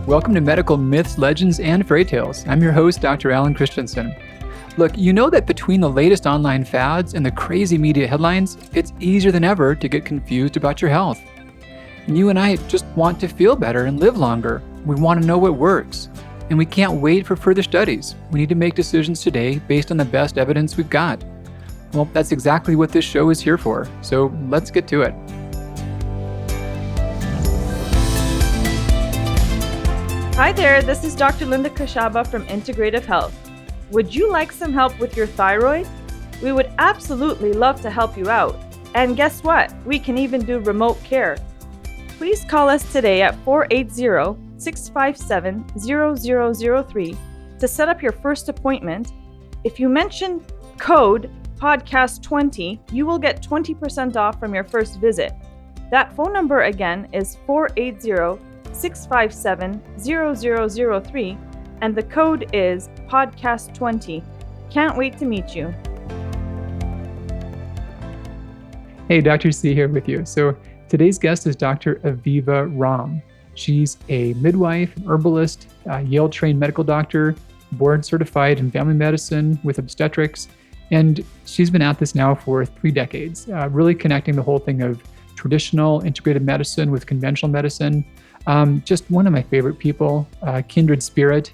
Welcome to Medical Myths, Legends, and Fairy Tales. I'm your host, Dr. Alan Christensen. Look, you know that between the latest online fads and the crazy media headlines, it's easier than ever to get confused about your health. And you and I just want to feel better and live longer. We want to know what works. And we can't wait for further studies. We need to make decisions today based on the best evidence we've got. Well, that's exactly what this show is here for. So let's get to it. Hi there, this is Dr. Linda Kashaba from Integrative Health. Would you like some help with your thyroid? We would absolutely love to help you out. And guess what? We can even do remote care. Please call us today at 480-657-0003 to set up your first appointment. If you mention code podcast20, you will get 20% off from your first visit. That phone number again is 480-657-0003, and the code is podcast20. Can't wait to meet you. Hey, Dr. C here with you. So today's guest is Dr. Aviva Romm. She's a midwife, an herbalist, a Yale-trained medical doctor, board certified in family medicine with obstetrics, and she's been at this now for 3 decades, really connecting the whole thing of traditional integrated medicine with conventional medicine. Just one of my favorite people, kindred spirit,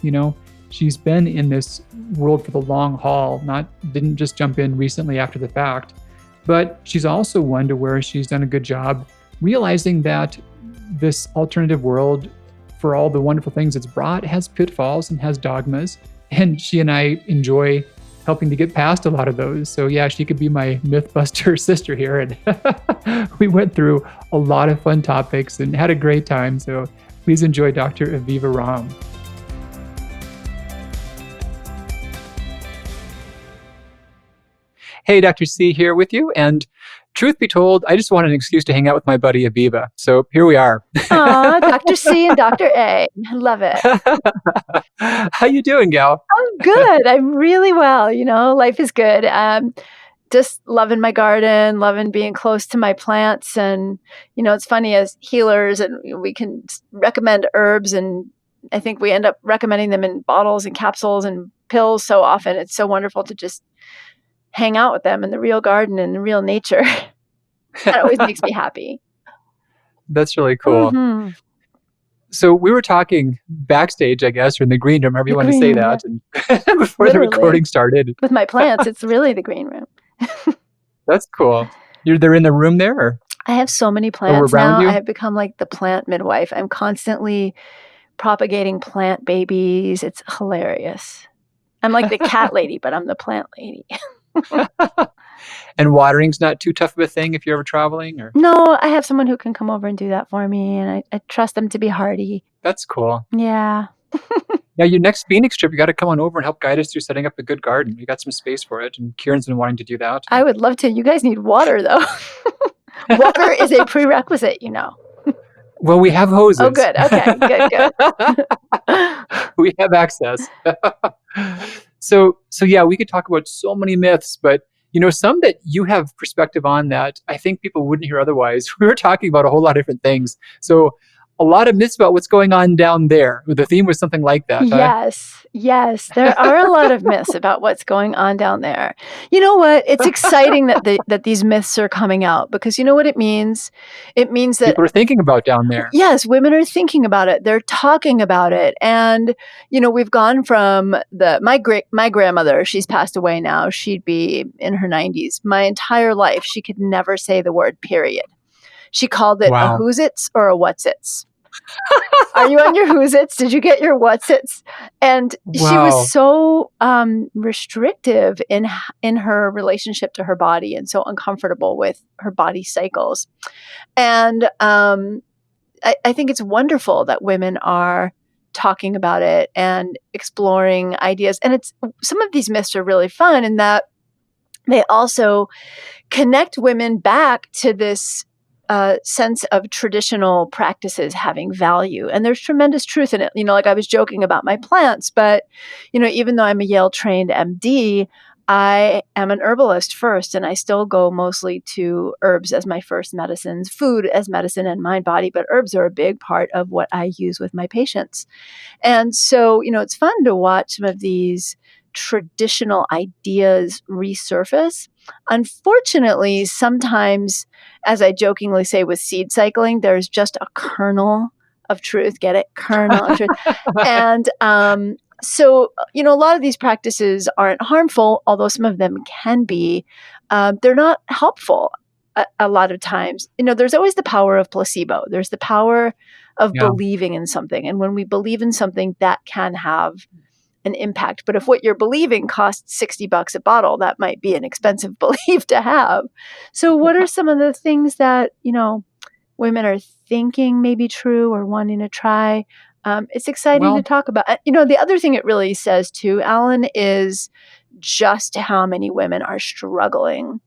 she's been in this world for the long haul, didn't just jump in recently after the fact, but she's also one to where she's done a good job realizing that this alternative world, for all the wonderful things it's brought, has pitfalls and has dogmas. And she and I enjoy helping to get past a lot of those. So yeah, she could be my Mythbuster sister here. And we went through a lot of fun topics and had a great time. So please enjoy Dr. Aviva Romm. Hey, Dr. C here with you. And truth be told, I just wanted an excuse to hang out with my buddy Aviva. So here we are. Aw, Dr. C and Dr. A. I love it. How you doing, gal? I'm good. I'm really well. Life is good. Just loving my garden, loving being close to my plants. And, it's funny as healers and we can recommend herbs, and I think we end up recommending them in bottles and capsules and pills so often. It's so wonderful to just hang out with them in the real garden and the real nature. That always makes me happy. That's really cool. Mm-hmm. So we were talking backstage, I guess, or in the green room, however you want to say that, and before the recording started. With my plants, it's really the green room. That's cool. They're in the room there? Or? I have so many plants now. I have become like the plant midwife. I'm constantly propagating plant babies. It's hilarious. I'm like the cat lady, but I'm the plant lady. And watering's not too tough of a thing if you're ever traveling? Or? No, I have someone who can come over and do that for me, and I trust them to be hardy. That's cool. Yeah. Yeah, your next Phoenix trip, you got to come on over and help guide us through setting up a good garden. We got some space for it, and Kieran's been wanting to do that. I would love to. You guys need water, though. Water is a prerequisite, Well, we have hoses. Oh, good. Okay, good. We have access. So yeah, we could talk about so many myths, but some that you have perspective on that I think people wouldn't hear otherwise. We were talking about a whole lot of different things. So a lot of myths about what's going on down there. The theme was something like that. Yes. There are a lot of myths about what's going on down there. You know what? It's exciting that these myths are coming out, because you know what it means? It means that people are thinking about down there. Yes, women are thinking about it. They're talking about it. And, we've gone from my grandmother, she's passed away now. She'd be in her 90s. My entire life, she could never say the word period. She called it a who's-its or a what's-its. Are you on your who's-its? Did you get your what's-its? And she was so restrictive in her relationship to her body, and so uncomfortable with her body cycles. And I think it's wonderful that women are talking about it and exploring ideas. And some of these myths are really fun in that they also connect women back to this sense of traditional practices having value. And there's tremendous truth in it. Like I was joking about my plants, but, even though I'm a Yale-trained MD, I am an herbalist first, and I still go mostly to herbs as my first medicines, food as medicine and mind body, but herbs are a big part of what I use with my patients. And so, it's fun to watch some of these traditional ideas resurface. Unfortunately, sometimes, as I jokingly say with seed cycling, there's just a kernel of truth. Get it? Kernel of truth. And so, a lot of these practices aren't harmful, although some of them can be. They're not helpful a lot of times. There's always the power of placebo. There's the power of Yeah. believing in something. And when we believe in something, that can have an impact. But if what you're believing costs $60 a bottle, that might be an expensive belief to have. So what are some of the things that, women are thinking may be true or wanting to try? It's exciting to Well, talk about. The other thing it really says too, Alan, is just how many women are struggling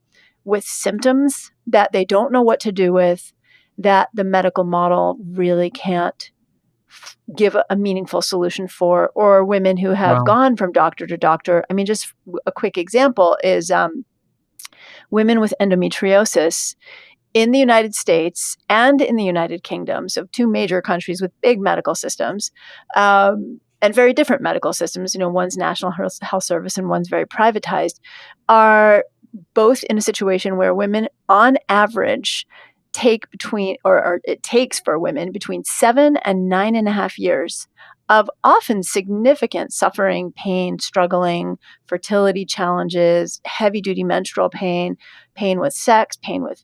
with symptoms that they don't know what to do with, that the medical model really can't give a meaningful solution for, or women who have wow. gone from doctor to doctor. I mean, just a quick example is women with endometriosis in the United States and in the United Kingdom, so two major countries with big medical systems, and very different medical systems, one's National Health Service and one's very privatized, are both in a situation where women on average take or it takes for women between 7 and 9.5 years of often significant suffering, pain, struggling, fertility challenges, heavy duty menstrual pain, pain with sex, pain with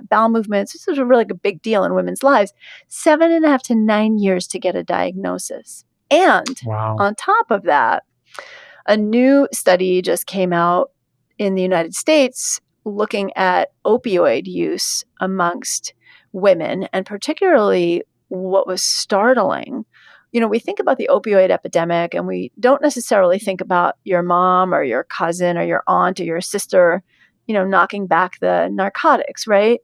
bowel movements. This is really a big deal in women's lives. 7.5 to 9 years to get a diagnosis. And Wow. on top of that, a new study just came out in the United States looking at opioid use amongst women, and particularly what was startling. We think about the opioid epidemic and we don't necessarily think about your mom or your cousin or your aunt or your sister, knocking back the narcotics, right?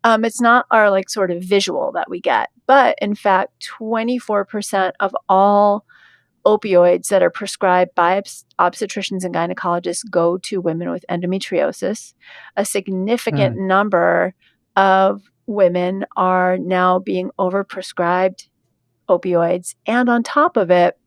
It's not our sort of visual that we get. But in fact, 24% of all opioids that are prescribed by obstetricians and gynecologists go to women with endometriosis. A significant number of women are now being overprescribed opioids. And on top of it,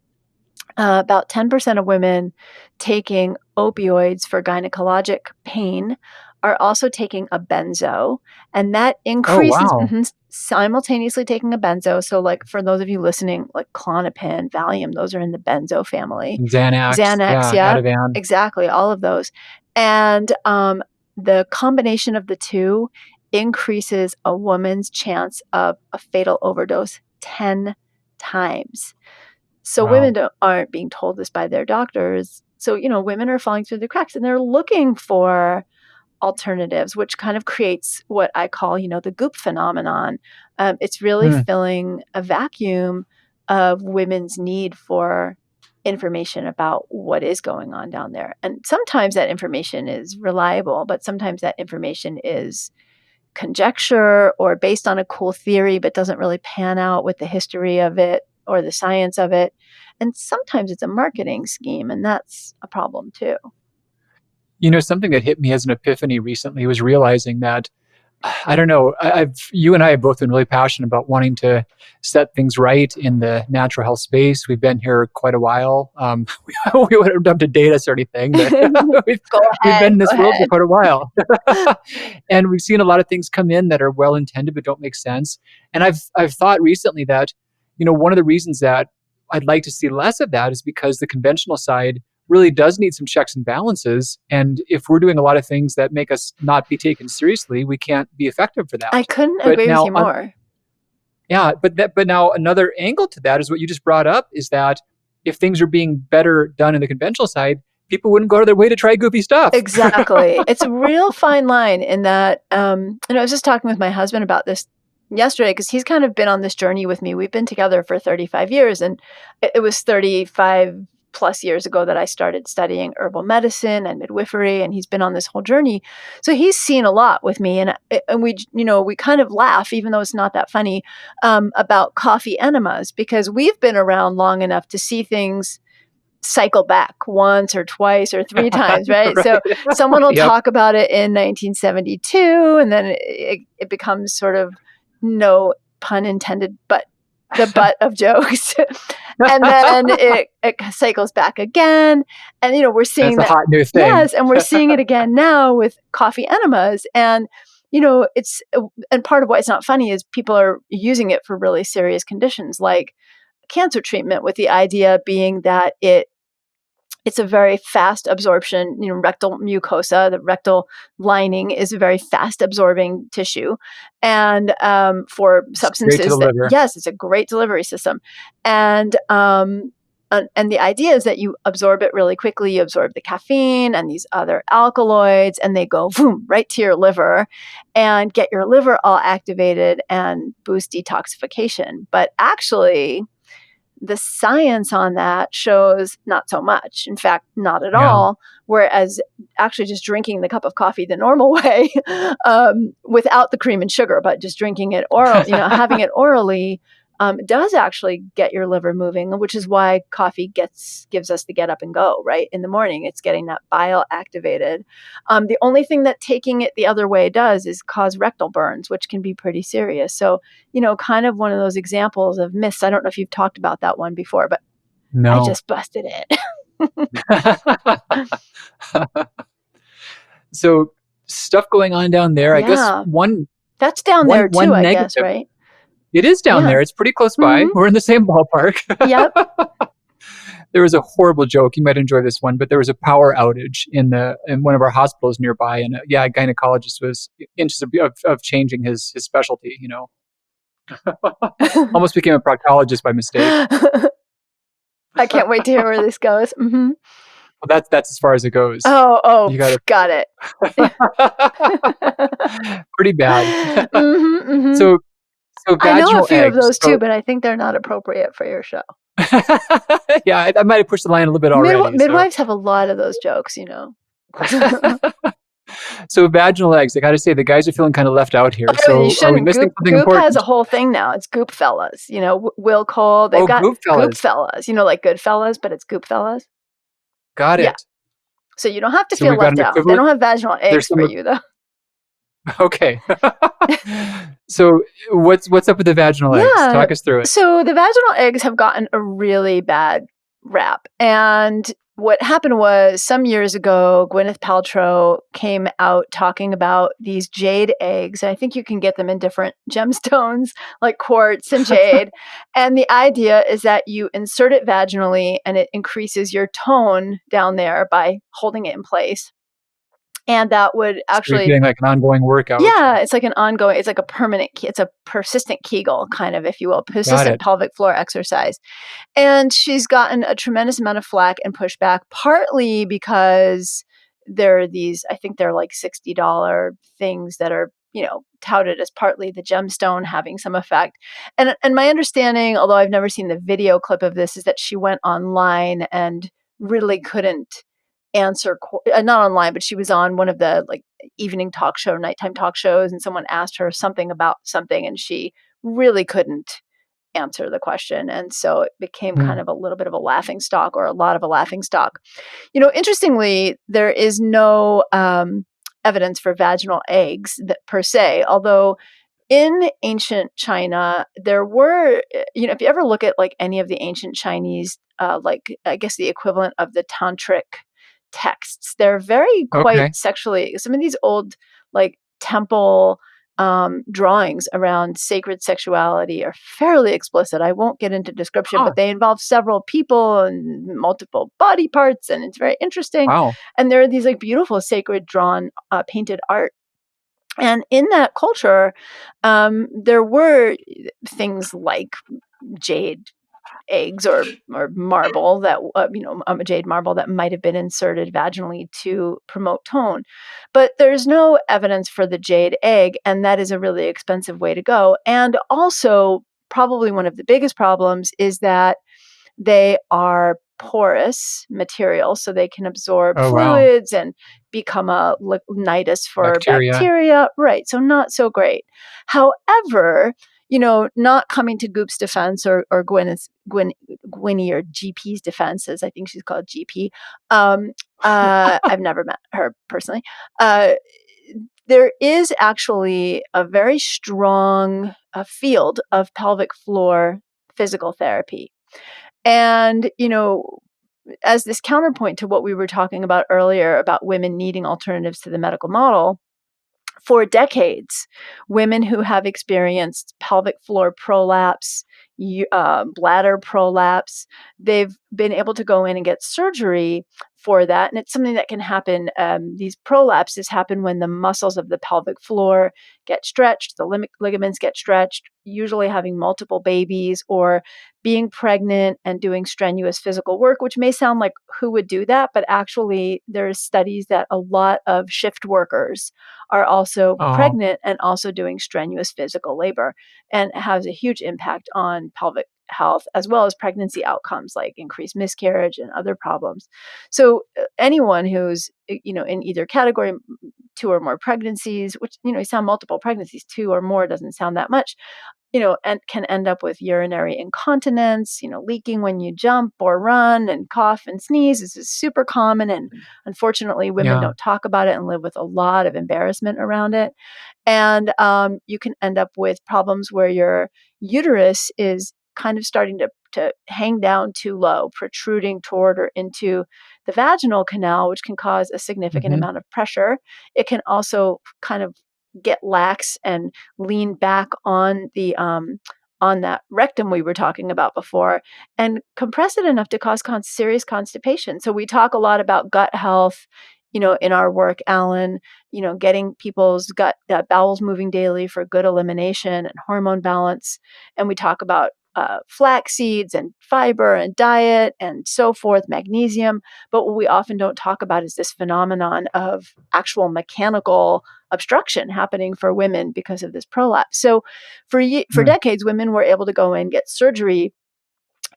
about 10% of women taking opioids for gynecologic pain are also taking a benzo, and that Oh, increases wow. simultaneously taking a benzo. So, for those of you listening, like Klonopin, Valium, those are in the benzo family. Xanax. Xanax, Yeah. yeah, Ativan. exactly, all of those. And the combination of the two increases a woman's chance of a fatal overdose 10 times. So Wow. women aren't being told this by their doctors. So, women are falling through the cracks and they're looking for alternatives, which kind of creates what I call, the goop phenomenon. It's really Hmm. filling a vacuum of women's need for information about what is going on down there. And sometimes that information is reliable, but sometimes that information is conjecture or based on a cool theory, but doesn't really pan out with the history of it or the science of it. And sometimes it's a marketing scheme, and that's a problem too. Something that hit me as an epiphany recently was realizing that, I don't know, you and I have both been really passionate about wanting to set things right in the natural health space. We've been here quite a while. We wouldn't have to date us or anything, but we've, Go we've ahead. been in this Go world for ahead. quite a while. And we've seen a lot of things come in that are well intended but don't make sense. And I've thought recently that, one of the reasons that I'd like to see less of that is because the conventional side really does need some checks and balances. And if we're doing a lot of things that make us not be taken seriously, we can't be effective for I that. couldn't But agree with now, you more. yeah, but now another angle to that is what you just brought up is that if things are being better done in the conventional side, people wouldn't go to their way to try goofy stuff. Exactly. It's a real fine line in that, and I was just talking with my husband about this yesterday because he's kind of been on this journey with me. We've been together for 35 years, and it was 35 plus years ago that I started studying herbal medicine and midwifery, and he's been on this whole journey. So he's seen a lot with me, and we kind of laugh, even though it's not that funny, about coffee enemas because we've been around long enough to see things cycle back once or twice or three times, right? Right. So someone will Yep. talk about it in 1972, and then it becomes sort of, no pun intended, but the butt of jokes. And then it cycles back again. And, we're seeing That's a that. hot new thing. Yes. And we're seeing it again now with coffee enemas. And, and part of why it's not funny is people are using it for really serious conditions like cancer treatment, with the idea being that it's a very fast absorption, rectal mucosa, the rectal lining is a very fast absorbing tissue. And for substances Straight to the liver. yes, it's a great delivery system. And the idea is that you absorb it really quickly. You absorb the caffeine and these other alkaloids, and they go boom, right to your liver and get your liver all activated and boost detoxification. But actually, the science on that shows not so much. In fact, not at all. Whereas actually just drinking the cup of coffee the normal way, without the cream and sugar, but just drinking it oral, having it orally, does actually get your liver moving, which is why coffee gives us the get up and go, right? In the morning, it's getting that bile activated. The only thing that taking it the other way does is cause rectal burns, which can be pretty serious. So, kind of one of those examples of myths. I don't know if you've talked about that one before, but No. I just busted it. So stuff going on down there. I guess Yeah. one That's down there one too, I negative. guess, right? It is down Yeah. there. It's pretty close by. Mhm. We're in the same ballpark. Yep. There was a horrible joke. You might enjoy this one, but there was a power outage in one of our hospitals nearby, and a gynecologist was interested of changing his specialty. Almost became a proctologist by mistake. I can't wait to hear where this goes. Mm-hmm. Well, that's as far as it goes. Oh, You gotta- got it. Pretty bad. Mm-hmm, mm-hmm. So I know vaginal a few of eggs. those too, but I think they're not appropriate for your show. Yeah, I might have pushed the line a little bit already. so- Midwives have a lot of those jokes, So vaginal eggs, I got to say, the guys are feeling kind of left out here. Oh, you So are we shouldn't. missing Goop, something Goop important? has a whole thing now. It's Goop Fellas. Will Cole. They've got Goop Fellas. Goop Fellas. Like Goodfellas, but it's Goop Fellas. Got it. Yeah. So you don't have to So feel we've got left an out. They equivalent- don't have vaginal eggs some for of- you, though. Okay. So what's up with the vaginal eggs? Yeah. Talk us through it. So the vaginal eggs have gotten a really bad rap. And what happened was some years ago, Gwyneth Paltrow came out talking about these jade eggs. And I think you can get them in different gemstones like quartz and jade. And the idea is that you insert it vaginally and it increases your tone down there by holding it in place. And that would So you're actually, getting like an ongoing workout. yeah, it's like it's like a permanent, it's a persistent Kegel kind of, if you will, persistent it. pelvic floor exercise. And she's gotten a tremendous amount of flack and pushback, partly because there are these, I think they're like $60 things that are, touted as partly the gemstone having some effect. And my understanding, although I've never seen the video clip of this, is that she went online and really couldn't answer, not online, but she was on one of the like evening talk show, nighttime talk shows, and someone asked her something about something and she really couldn't answer the question. And so it became kind of a little bit of a laughing stock, or a lot of a laughing stock. Interestingly, there is no evidence for vaginal eggs per se, although in ancient China, there were, if you ever look at like any of the ancient Chinese, like I guess the equivalent of the tantric texts, they're very quite Okay. sexually, some of these old like temple drawings around sacred sexuality are fairly explicit. I won't get into description, Huh. but they involve several people and multiple body parts, and it's very interesting. Wow. And there are these like beautiful sacred drawn painted art. And in that culture, there were things like jade eggs or marble that a jade marble that might have been inserted vaginally to promote tone, but there's no evidence for the jade egg, and that is a really expensive way to go. And also, probably one of the biggest problems is that they are porous material, so they can absorb Oh, wow. fluids and become a nidus for Bacteria. bacteria. Right. So not so great. However, not coming to Goop's defense or Gwynnie or GP's defense, as I think she's called GP. I've never met her personally. There is actually a very strong field of pelvic floor physical therapy. And, as this counterpoint to what we were talking about earlier about women needing alternatives to the medical model, for decades, women who have experienced pelvic floor prolapse, bladder prolapse, they've been able to go in and get surgery for that. And it's something that can happen. These prolapses happen when the muscles of the pelvic floor get stretched, the ligaments get stretched, usually having multiple babies or being pregnant and doing strenuous physical work, which may sound like who would do that, but actually there's studies that a lot of shift workers are also pregnant and also doing strenuous physical labor, and it has a huge impact on pelvic health as well as pregnancy outcomes like increased miscarriage and other problems. So anyone who's in either category, 2 or more pregnancies, which you sound multiple pregnancies, 2 or more doesn't sound that much, and can end up with urinary incontinence, leaking when you jump or run, and cough and sneeze. This is super common. And unfortunately, women don't talk about it and live with a lot of embarrassment around it. And you can end up with problems where your uterus is kind of starting to hang down too low, protruding toward or into the vaginal canal, which can cause a significant amount of pressure. It can also kind of get lax and lean back on the on that rectum we were talking about before, and compress it enough to cause serious constipation. So we talk a lot about gut health, in our work, Alan, getting people's bowels moving daily for good elimination and hormone balance. And we talk about flax seeds and fiber and diet and so forth, magnesium. But what we often don't talk about is this phenomenon of actual mechanical obstruction happening for women because of this prolapse. So for decades, women were able to go in, get surgery.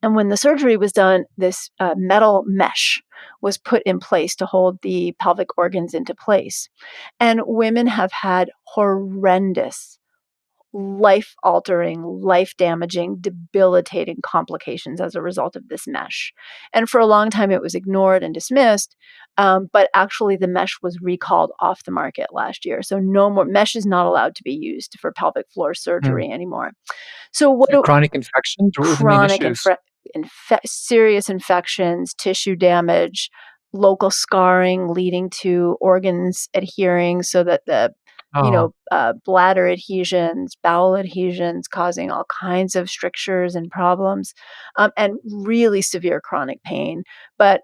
And when the surgery was done, this metal mesh was put in place to hold the pelvic organs into place. And women have had horrendous, life-altering, life-damaging, debilitating complications as a result of this mesh. And for a long time, it was ignored and dismissed, but actually the mesh was recalled off the market last year. So no more, mesh is not allowed to be used for pelvic floor surgery anymore. So what chronic infections? What were the main issues? Serious infections, tissue damage, local scarring leading to organs adhering so that the bladder adhesions, bowel adhesions, causing all kinds of strictures and problems, and really severe chronic pain. But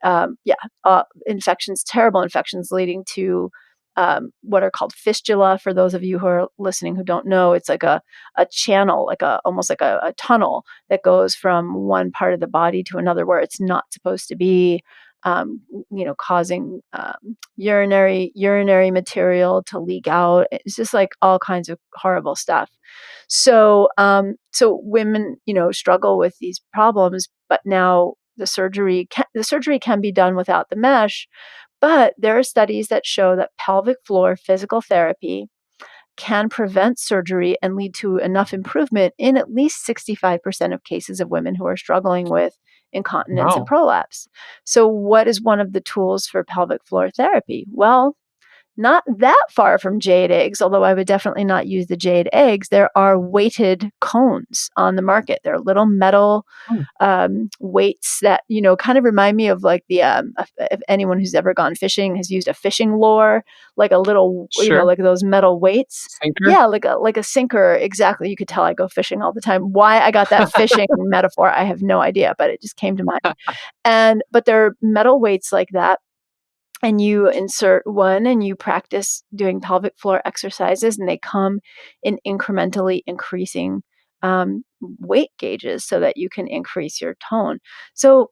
infections, terrible infections leading to what are called fistula. For those of you who are listening who don't know, it's like a channel, almost like a tunnel that goes from one part of the body to another where it's not supposed to be. Causing urinary material to leak out. It's just like all kinds of horrible stuff. So women, struggle with these problems, but now the surgery can be done without the mesh. But there are studies that show that pelvic floor physical therapy can prevent surgery and lead to enough improvement in at least 65% of cases of women who are struggling with incontinence and prolapse. So what is one of the tools for pelvic floor therapy? Well, not that far from jade eggs, although I would definitely not use the jade eggs. There are weighted cones on the market. They're little metal weights that, kind of remind me of like the, if anyone who's ever gone fishing has used a fishing lure, like a little, like those metal weights. Sinker? Yeah, like a sinker. Exactly. You could tell I go fishing all the time. Why I got that fishing metaphor, I have no idea, but it just came to mind. But there are metal weights like that. And you insert one and you practice doing pelvic floor exercises, and they come in incrementally increasing weight gauges so that you can increase your tone. So,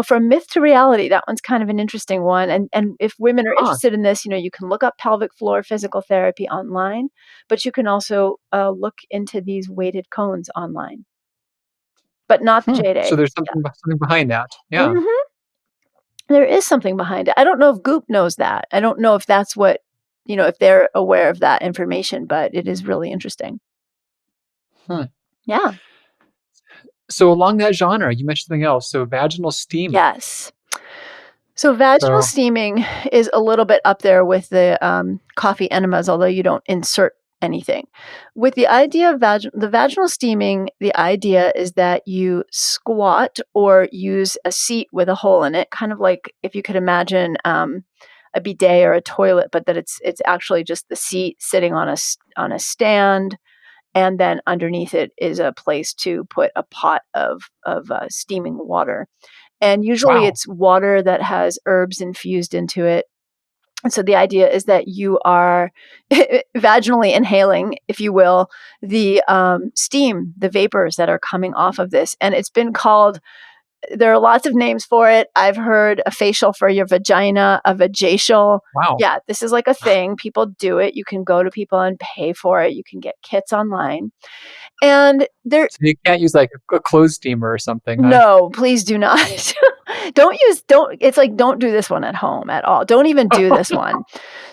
from myth to reality, that one's kind of an interesting one. And if women are interested in this, you can look up pelvic floor physical therapy online, but you can also look into these weighted cones online, but not the jade egg. So there's something behind that. Yeah. Mm-hmm. There is something behind it. I don't know if Goop knows that. I don't know if that's what, if they're aware of that information, but it is really interesting. Yeah. So along that genre, you mentioned something else. So vaginal steaming. Yes. So vaginal So steaming is a little bit up there with the coffee enemas, although you don't insert anything. With the idea of the vaginal steaming, the idea is that you squat or use a seat with a hole in it, kind of like if you could imagine a bidet or a toilet, but that it's actually just the seat sitting on a stand, and then underneath it is a place to put a pot of steaming water. And usually wow. it's water that has herbs infused into it. And so the idea is that you are vaginally inhaling, if you will, the steam, the vapors that are coming off of this. And it's been called, there are lots of names for it. I've heard a facial for your vagina, a vajacial. Wow. Yeah, this is like a thing. People do it. You can go to people and pay for it. You can get kits online. And there, So you can't use like a clothes steamer or something, huh? no, please do not. It's like, don't do this one at home at all. Don't even do this one.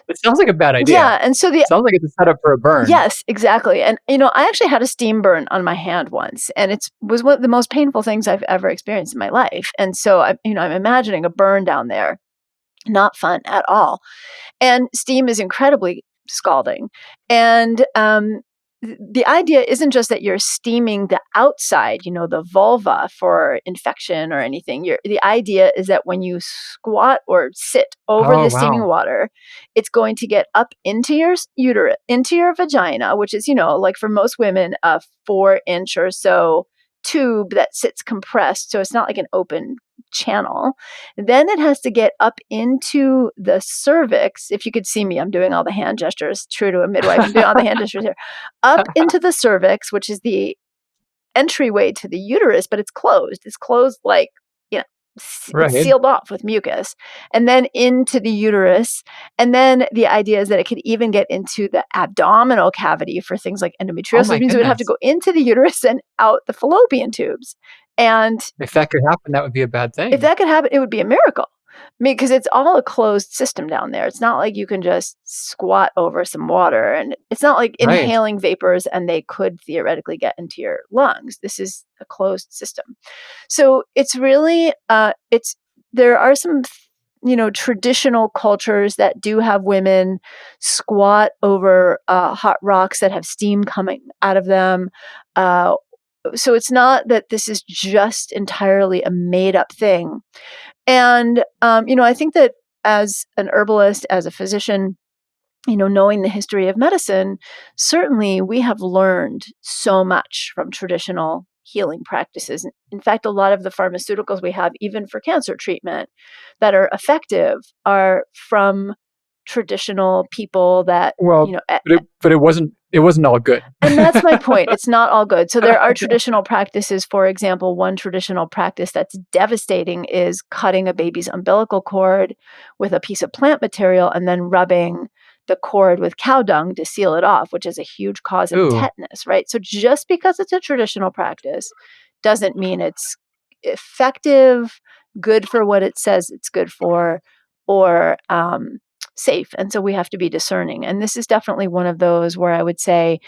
It sounds like a bad idea. Yeah. And so Sounds like it's a setup for a burn. yes, exactly. And, I actually had a steam burn on my hand once, and it was one of the most painful things I've ever experienced in my life. And so I'm imagining a burn down there. Not fun at all. And steam is incredibly scalding. And, the idea isn't just that you're steaming the outside, the vulva for infection or anything. The idea is that when you squat or sit over Oh, the steaming wow. water, it's going to get up into your uterus, into your vagina, which is, like for most women, a 4-inch or so tube that sits compressed. So it's not like an open channel. Then it has to get up into the cervix. If you could see me, I'm doing all the hand gestures, true to a midwife. I'm doing all the hand gestures here. Up into the cervix, which is the entryway to the uterus, but it's closed. It's closed like, it's Right. sealed off with mucus, and then into the uterus. And then the idea is that it could even get into the abdominal cavity for things like endometriosis. Oh my It means it would have to goodness. go into the uterus and out the fallopian tubes. And If that could happen, that would be a bad if thing. that could happen, it would be a miracle. Because it's all a closed system down there. It's not like you can just squat over some water, and it's not like Right. inhaling vapors and they could theoretically get into your lungs. This is a closed system. So it's really, there are some, traditional cultures that do have women squat over hot rocks that have steam coming out of them. So it's not that this is just entirely a made up thing. And, I think that as an herbalist, as a physician, knowing the history of medicine, certainly we have learned so much from traditional healing practices. In fact, a lot of the pharmaceuticals we have, even for cancer treatment, that are effective are from traditional people that, Well, but it wasn't all good. and that's my point. It's not all good. So there are traditional practices. For example, one traditional practice that's devastating is cutting a baby's umbilical cord with a piece of plant material and then rubbing the cord with cow dung to seal it off, which is a huge cause of Ooh. tetanus, right? So just because it's a traditional practice doesn't mean it's effective, good for what it says it's good for, or safe. And so we have to be discerning. And this is definitely one of those where I would say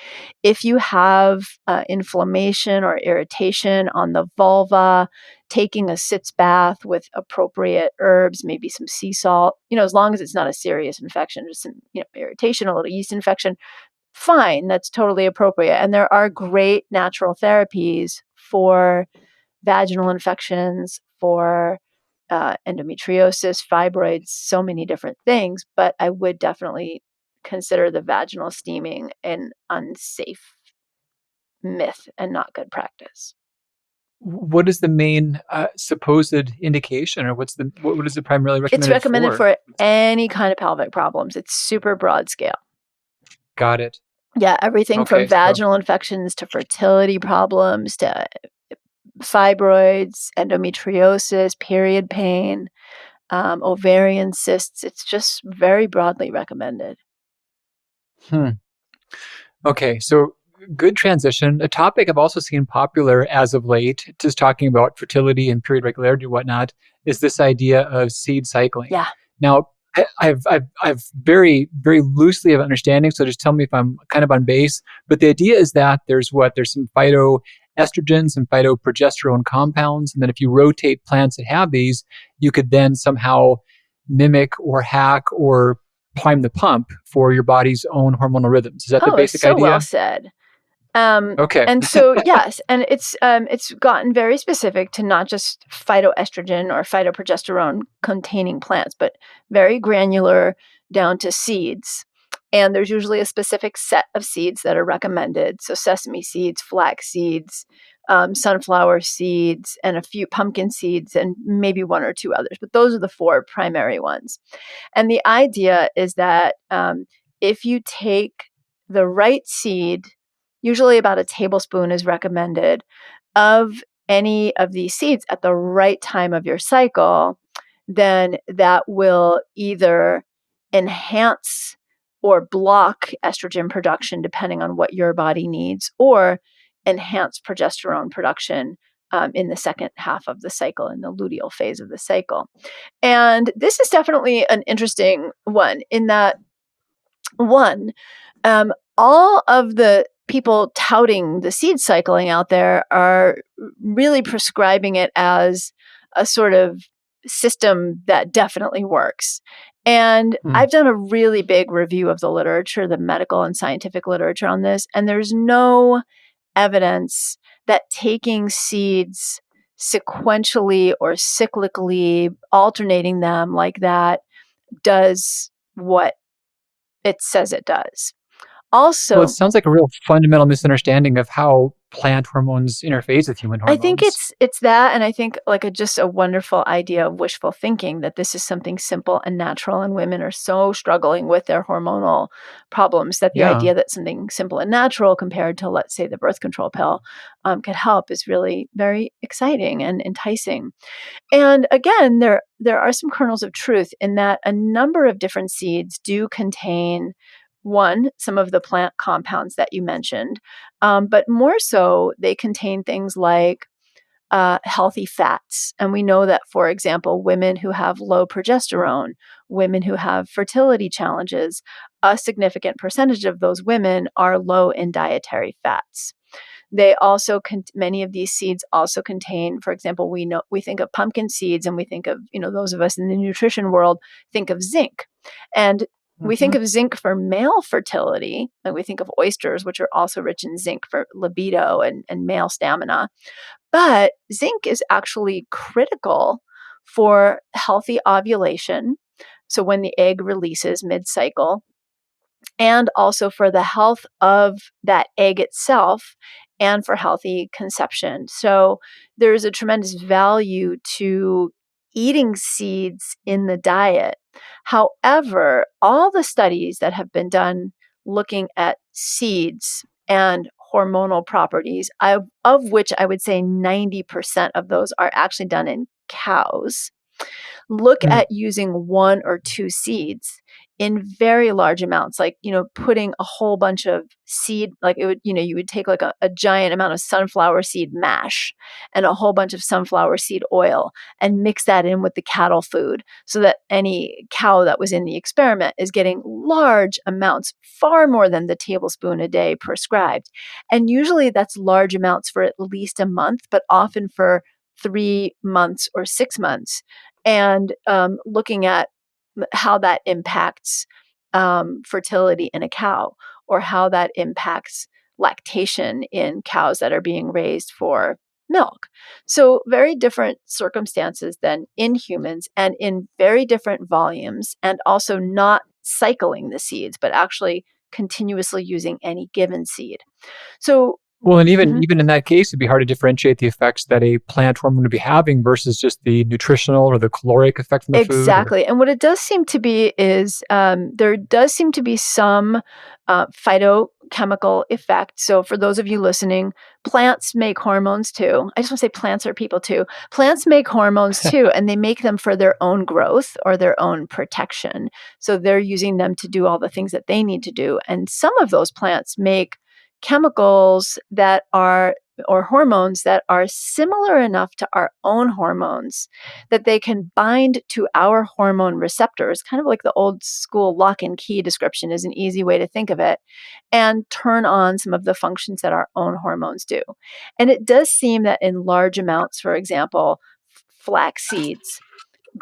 if you have inflammation or irritation on the vulva, taking a sitz bath with appropriate herbs, maybe some sea salt, as long as it's not a serious infection, just some irritation, a little yeast infection, fine, that's totally appropriate. And there are great natural therapies for vaginal infections, for endometriosis, fibroids, so many different things. But I would definitely consider the vaginal steaming an unsafe myth and not good practice. What is the main supposed indication, or what is it primarily recommended? It's recommended for any kind of pelvic problems. It's super broad scale. Got it. Yeah, everything from Okay, so vaginal infections to fertility problems to fibroids, endometriosis, period pain, ovarian cysts. It's just very broadly recommended. Okay, so good transition. A topic I've also seen popular as of late, just talking about fertility and period regularity and whatnot, is this idea of seed cycling. Yeah. Now, I've very, very loosely of understanding. So just tell me if I'm kind of on base. But the idea is that there's some phytoestrogens and phytoprogesterone compounds. And then if you rotate plants that have these, you could then somehow mimic or hack or prime the pump for your body's own hormonal rhythms. Is that the Oh, basic so idea? well said. Okay. And so yes, and it's gotten very specific to not just phytoestrogen or phytoprogesterone containing plants, but very granular down to seeds. And there's usually a specific set of seeds that are recommended. So sesame seeds, flax seeds, sunflower seeds, and a few pumpkin seeds, and maybe one or two others. But those are the four primary ones. And the idea is that if you take the right seed, usually about a tablespoon is recommended, of any of these seeds at the right time of your cycle, then that will either enhance or block estrogen production, depending on what your body needs, or enhance progesterone production in the second half of the cycle, in the luteal phase of the cycle. And this is definitely an interesting one in that, one, all of the people touting the seed cycling out there are really prescribing it as a sort of system that definitely works. And I've done a really big review of the literature, the medical and scientific literature on this, and there's no evidence that taking seeds sequentially or cyclically, alternating them like that, does what it says it does. Also, Well, it sounds like a real fundamental misunderstanding of how plant hormones interface with human I hormones. think it's that, and I think like just a wonderful idea of wishful thinking that this is something simple and natural, and women are so struggling with their hormonal problems that the Yeah. idea that something simple and natural compared to, let's say, the birth control pill could help is really very exciting and enticing. And again, there are some kernels of truth in that a number of different seeds do contain, one, some of the plant compounds that you mentioned, but more so, they contain things like healthy fats. And we know that, for example, women who have low progesterone, women who have fertility challenges, a significant percentage of those women are low in dietary fats. They also many of these seeds also contain, for example, we think of pumpkin seeds, and we think of, those of us in the nutrition world think of zinc. And we think of zinc for male fertility, like we think of oysters, which are also rich in zinc for libido and male stamina. But zinc is actually critical for healthy ovulation. So when the egg releases mid-cycle, and also for the health of that egg itself and for healthy conception. So there's a tremendous value to eating seeds in the diet. However, all the studies that have been done looking at seeds and hormonal properties, of which I would say 90% of those are actually done in cows, look at using one or two seeds in very large amounts, like, putting a whole bunch of seed, like it would, you would take like a giant amount of sunflower seed mash and a whole bunch of sunflower seed oil and mix that in with the cattle food so that any cow that was in the experiment is getting large amounts, far more than the tablespoon a day prescribed. And usually that's large amounts for at least a month, but often for 3 months or 6 months. And looking at how that impacts fertility in a cow, or how that impacts lactation in cows that are being raised for milk. So very different circumstances than in humans, and in very different volumes, and also not cycling the seeds, but actually continuously using any given seed. So Well, and even in that case, it'd be hard to differentiate the effects that a plant hormone would be having versus just the nutritional or the caloric effect from the food. exactly. And what it does seem to be is there does seem to be some phytochemical effect. So for those of you listening, plants make hormones too. I just want to say plants are people too. Plants make hormones too, and they make them for their own growth or their own protection. So they're using them to do all the things that they need to do. And some of those plants make chemicals that are or hormones that are similar enough to our own hormones that they can bind to our hormone receptors, kind of like the old school lock and key description is an easy way to think of it, and turn on some of the functions that our own hormones do. And it does seem that in large amounts, for example, flax seeds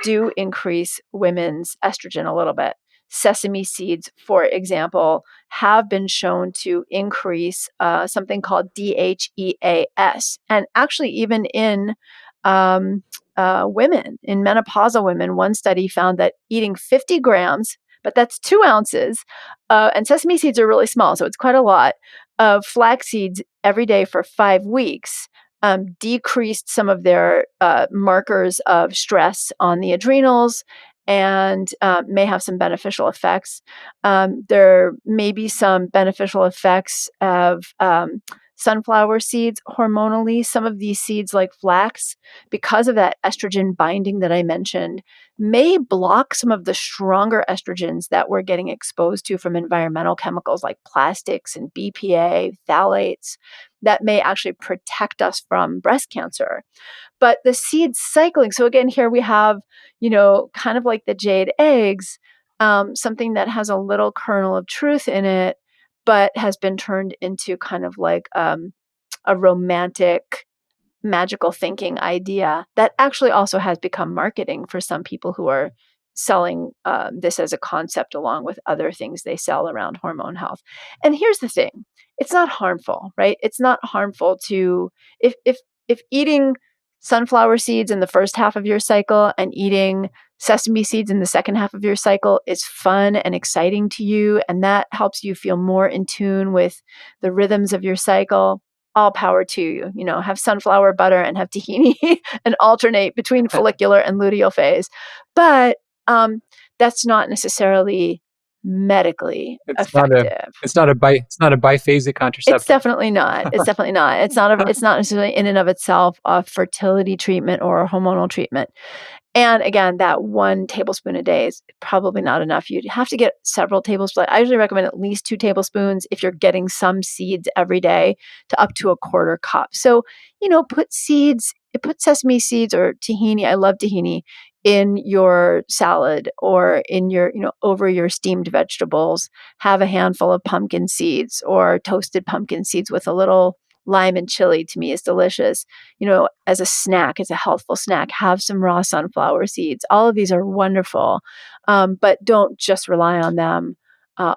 do increase women's estrogen a little bit. Sesame seeds, for example, have been shown to increase something called DHEAS. And actually, even in women, in menopausal women, one study found that eating 50 grams, but that's 2 ounces, and sesame seeds are really small, so it's quite a lot, of flax seeds every day for 5 weeks decreased some of their markers of stress on the adrenals and may have some beneficial effects. There may be some beneficial effects of sunflower seeds hormonally. Some of these seeds, like flax, because of that estrogen binding that I mentioned, may block some of the stronger estrogens that we're getting exposed to from environmental chemicals like plastics and BPA, phthalates, that may actually protect us from breast cancer. But the seed cycling, so again, here we have, kind of like the jade eggs, something that has a little kernel of truth in it, but has been turned into kind of like a romantic, magical thinking idea that actually also has become marketing for some people who are selling this as a concept along with other things they sell around hormone health. And here's the thing. It's not harmful, right? It's not harmful to, if eating sunflower seeds in the first half of your cycle and eating sesame seeds in the second half of your cycle is fun and exciting to you, and that helps you feel more in tune with the rhythms of your cycle, all power to you. Have sunflower butter and have tahini and alternate between follicular and luteal phase. But that's not necessarily medically effective. It's not a biphasic contraceptive. It's definitely not. It's definitely not. It's not necessarily in and of itself a fertility treatment or a hormonal treatment. And again, that 1 tablespoon a day is probably not enough. You'd have to get several tablespoons. I usually recommend at least 2 tablespoons if you're getting some seeds every day to up to a 1/4 cup. So, put sesame seeds or tahini. I love tahini in your salad or in your, over your steamed vegetables. Have a handful of pumpkin seeds or toasted pumpkin seeds with a little lime and chili. To me is delicious. As a snack, as a healthful snack, have some raw sunflower seeds. All of these are wonderful, but don't just rely on them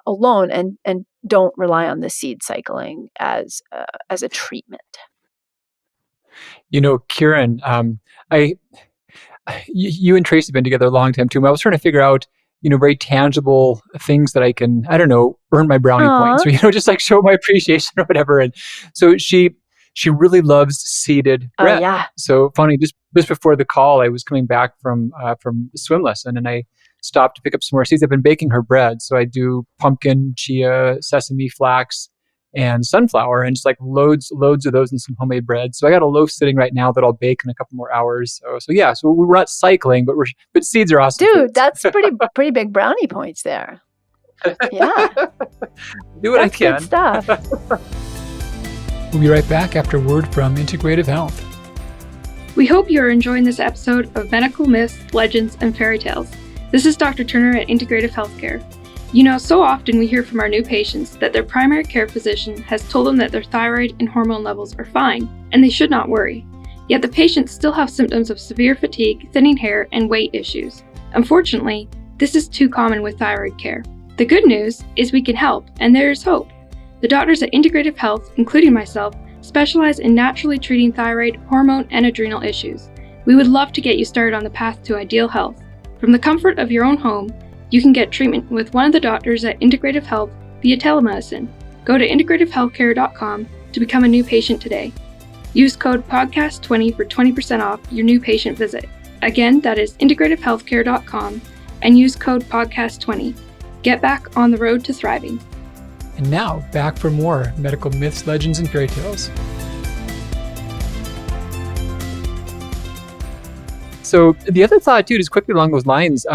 alone, and don't rely on the seed cycling as a treatment. Kieran, you and Tracy have been together a long time too. I was trying to figure out, very tangible things that I can, I don't know, earn my brownie points, or, just like show my appreciation or whatever. And so she really loves seeded bread. Oh, yeah. So funny, just before the call, I was coming back from swim lesson, and I stopped to pick up some more seeds. I've been baking her bread. So I do pumpkin, chia, sesame, flax, and sunflower, and just like loads of those in some homemade bread. So I got a loaf sitting right now that I'll bake in a couple more hours. So yeah, so we're not cycling, but seeds are awesome. Dude, foods. That's pretty big brownie points there. Yeah. Do what I can. Good stuff. We'll be right back after a word from Integrative Health. We hope you are enjoying this episode of Medical Myths, Legends, and Fairy Tales. This is Dr. Turner at Integrative Healthcare. So often we hear from our new patients that their primary care physician has told them that their thyroid and hormone levels are fine, and they should not worry. Yet the patients still have symptoms of severe fatigue, thinning hair, and weight issues. Unfortunately, this is too common with thyroid care. The good news is we can help, and there is hope. The doctors at Integrative Health, including myself, specialize in naturally treating thyroid, hormone, and adrenal issues. We would love to get you started on the path to ideal health. From the comfort of your own home, you can get treatment with one of the doctors at Integrative Health via telemedicine. Go to integrativehealthcare.com to become a new patient today. Use code PODCAST20 for 20% off your new patient visit. Again, that is integrativehealthcare.com, and use code PODCAST20. Get back on the road to thriving. And now, back for more medical myths, legends, and fairy tales. So the other thought, too, is quickly along those lines.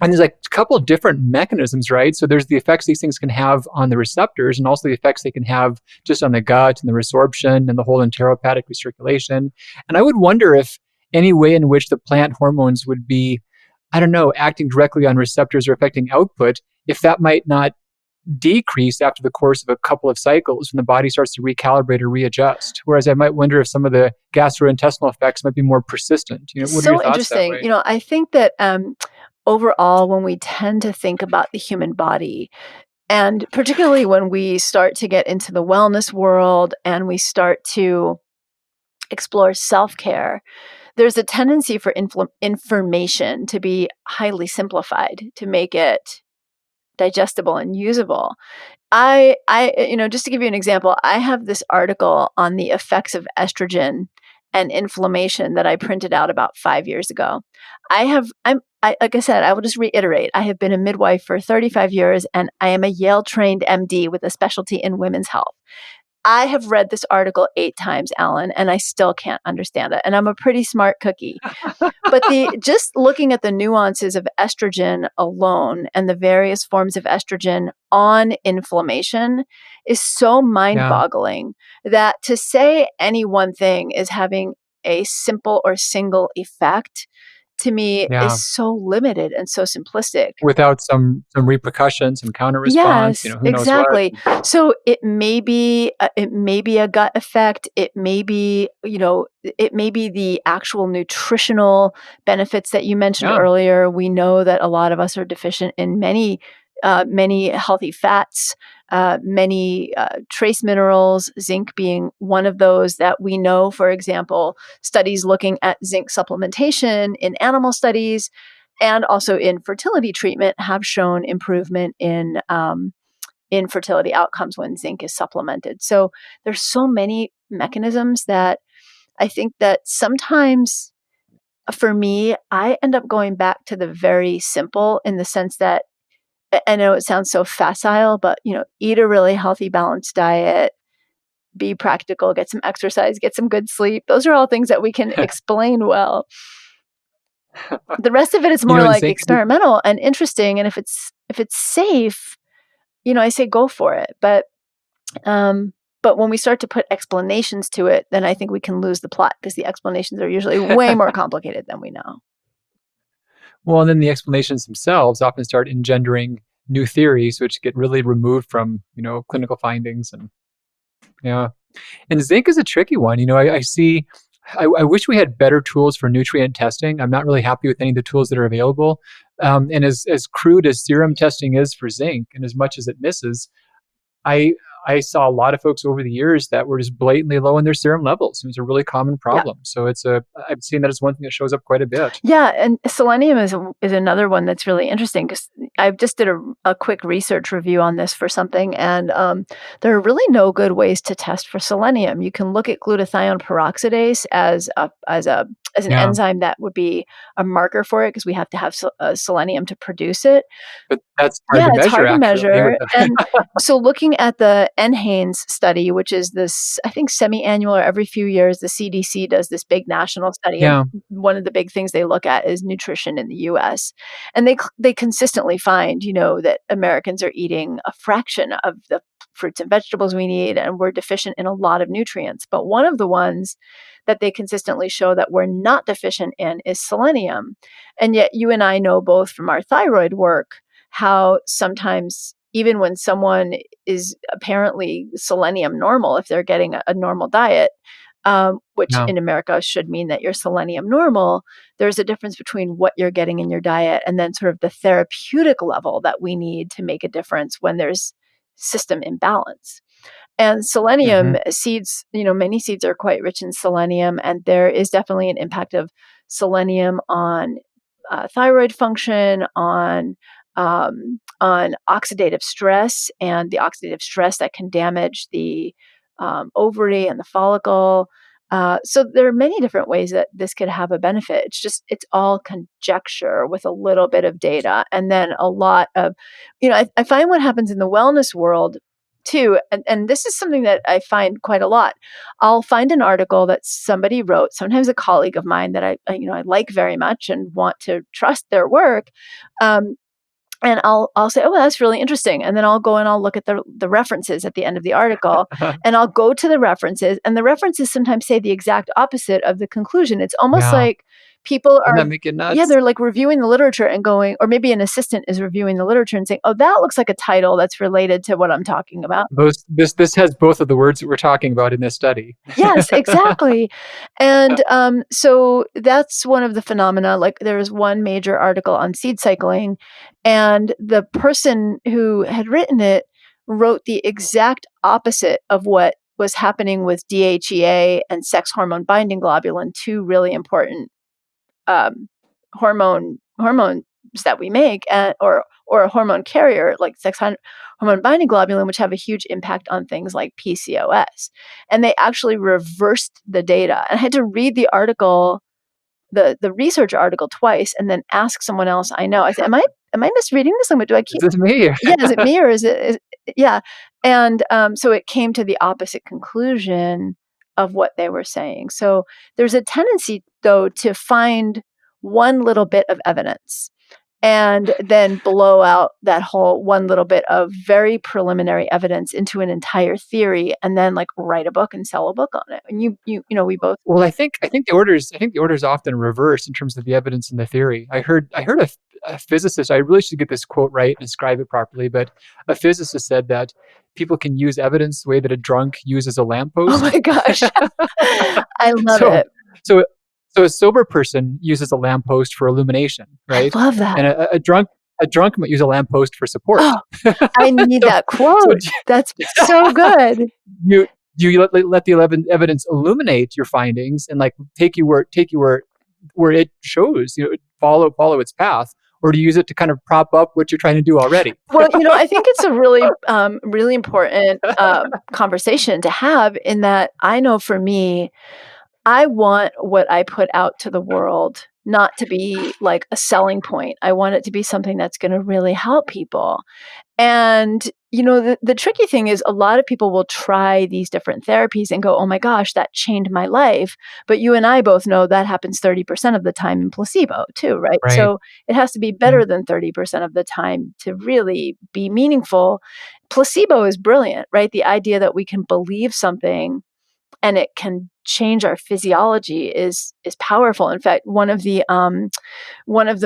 And there's like a couple of different mechanisms, right? So there's the effects these things can have on the receptors, and also the effects they can have just on the gut and the resorption and the whole enterohepatic recirculation. And I would wonder if any way in which the plant hormones would be, I don't know, acting directly on receptors or affecting output, if that might not decrease after the course of a couple of cycles when the body starts to recalibrate or readjust. Whereas I might wonder if some of the gastrointestinal effects might be more persistent. What are your So thoughts that interesting. way? I think that overall, when we tend to think about the human body, and particularly when we start to get into the wellness world and we start to explore self-care, there's a tendency for information to be highly simplified, to make it digestible and usable. Just to give you an example, I have this article on the effects of estrogen and inflammation that I printed out about 5 years ago. Like I said, I will just reiterate, I have been a midwife for 35 years and I am a Yale trained MD with a specialty in women's health. I have read this article 8 times, Alan, and I still can't understand it. And I'm a pretty smart cookie. But just looking at the nuances of estrogen alone and the various forms of estrogen on inflammation is so mind-boggling that to say any one thing is having a simple or single effect, to me, is so limited and so simplistic. Without some repercussions, some counter response, Yes, who knows exactly. what. So it may be a gut effect. It may be, it may be the actual nutritional benefits that you mentioned Yeah. earlier. We know that a lot of us are deficient in many healthy fats, many trace minerals, zinc being one of those that we know. For example, studies looking at zinc supplementation in animal studies and also in fertility treatment have shown improvement in fertility outcomes when zinc is supplemented. So there's so many mechanisms that I think that sometimes for me, I end up going back to the very simple in the sense that I know it sounds so facile, but eat a really healthy, balanced diet, be practical, get some exercise, get some good sleep. Those are all things that we can explain well. The rest of it is more like experimental and interesting. And if it's safe, I say go for it. But when we start to put explanations to it, then I think we can lose the plot because the explanations are usually way more complicated than we know. Well, and then the explanations themselves often start engendering new theories, which get really removed from, clinical findings. And zinc is a tricky one. I wish we had better tools for nutrient testing. I'm not really happy with any of the tools that are available. And as crude as serum testing is for zinc, and as much as it misses, I saw a lot of folks over the years that were just blatantly low in their serum levels. It was a really common problem. So I've seen that as one thing that shows up quite a bit. Yeah, and selenium is another one that's really interesting because I just did a quick research review on this for something, and there are really no good ways to test for selenium. You can look at glutathione peroxidase as an enzyme that would be a marker for it because we have to have selenium to produce it. But that's hard to measure. It's hard to measure. And so looking at the NHANES study, which is this, I think, semi-annual or every few years, the CDC does this big national study. Yeah. And one of the big things they look at is nutrition in the U.S. And they consistently find, that Americans are eating a fraction of the fruits and vegetables we need, and we're deficient in a lot of nutrients. But one of the ones that they consistently show that we're not deficient in is selenium. And yet you and I know both from our thyroid work how sometimes even when someone is apparently selenium normal, if they're getting a normal diet, which in America should mean that you're selenium normal, there's a difference between what you're getting in your diet and then sort of the therapeutic level that we need to make a difference when there's system imbalance. And selenium seeds, many seeds are quite rich in selenium, and there is definitely an impact of selenium on thyroid function, on oxidative stress, and the oxidative stress that can damage the ovary and the follicle. So there are many different ways that this could have a benefit. It's all conjecture with a little bit of data. And then a lot of, I find what happens in the wellness world too, and this is something that I find quite a lot. I'll find an article that somebody wrote, sometimes a colleague of mine that I like very much and want to trust their work. And I'll say, oh, that's really interesting. And then I'll go and I'll look at the references at the end of the article, and I'll go to the references, and the references sometimes say the exact opposite of the conclusion. It's almost Yeah. like people Doesn't are, that make it yeah, nuts? they're like reviewing the literature and going, or maybe an assistant is reviewing the literature and saying, oh, that looks like a title that's related to what I'm talking about. This has both of the words that we're talking about in this study. Yes, exactly. And so that's one of the phenomena. Like there was one major article on seed cycling, and the person who had written it wrote the exact opposite of what was happening with DHEA and sex hormone binding globulin, two really important hormones that we make, or a hormone carrier like hormone binding globulin, which have a huge impact on things like PCOS. And they actually reversed the data. And I had to read the article, the research article twice, and then ask someone else I know. I said, am I misreading this? Do I keep? Is this me? Yeah, is it me or is it? Yeah. And so it came to the opposite conclusion of what they were saying. So there's a tendency, though, to find one little bit of evidence and then blow out that whole one little bit of very preliminary evidence into an entire theory, and then like write a book and sell a book on it. And we both. Well, I think the orders often reverse in terms of the evidence and the theory. I heard a physicist. I really should get this quote right and describe it properly, but a physicist said that people can use evidence the way that a drunk uses a Oh lamppost. my gosh, I love So, it. so a sober person uses a lamppost for illumination, right? I love that. And a drunk might use a lamppost for support. Oh, I need that quote. That's so good. You let the evidence illuminate your findings and like take you where it shows, follow its path, or to use it to kind of prop up what you're trying to do already. Well, I think it's a really, really important conversation to have, in that I know for me, I want what I put out to the world not to be like a selling point. I want it to be something that's going to really help people. And, the tricky thing is a lot of people will try these different therapies and go, oh my gosh, that changed my life. But you and I both know that happens 30% of the time in placebo too, right? Right. So it has to be better than 30% of the time to really be meaningful. Placebo is brilliant, right? The idea that we can believe something and it can change our physiology is powerful. In fact, one of the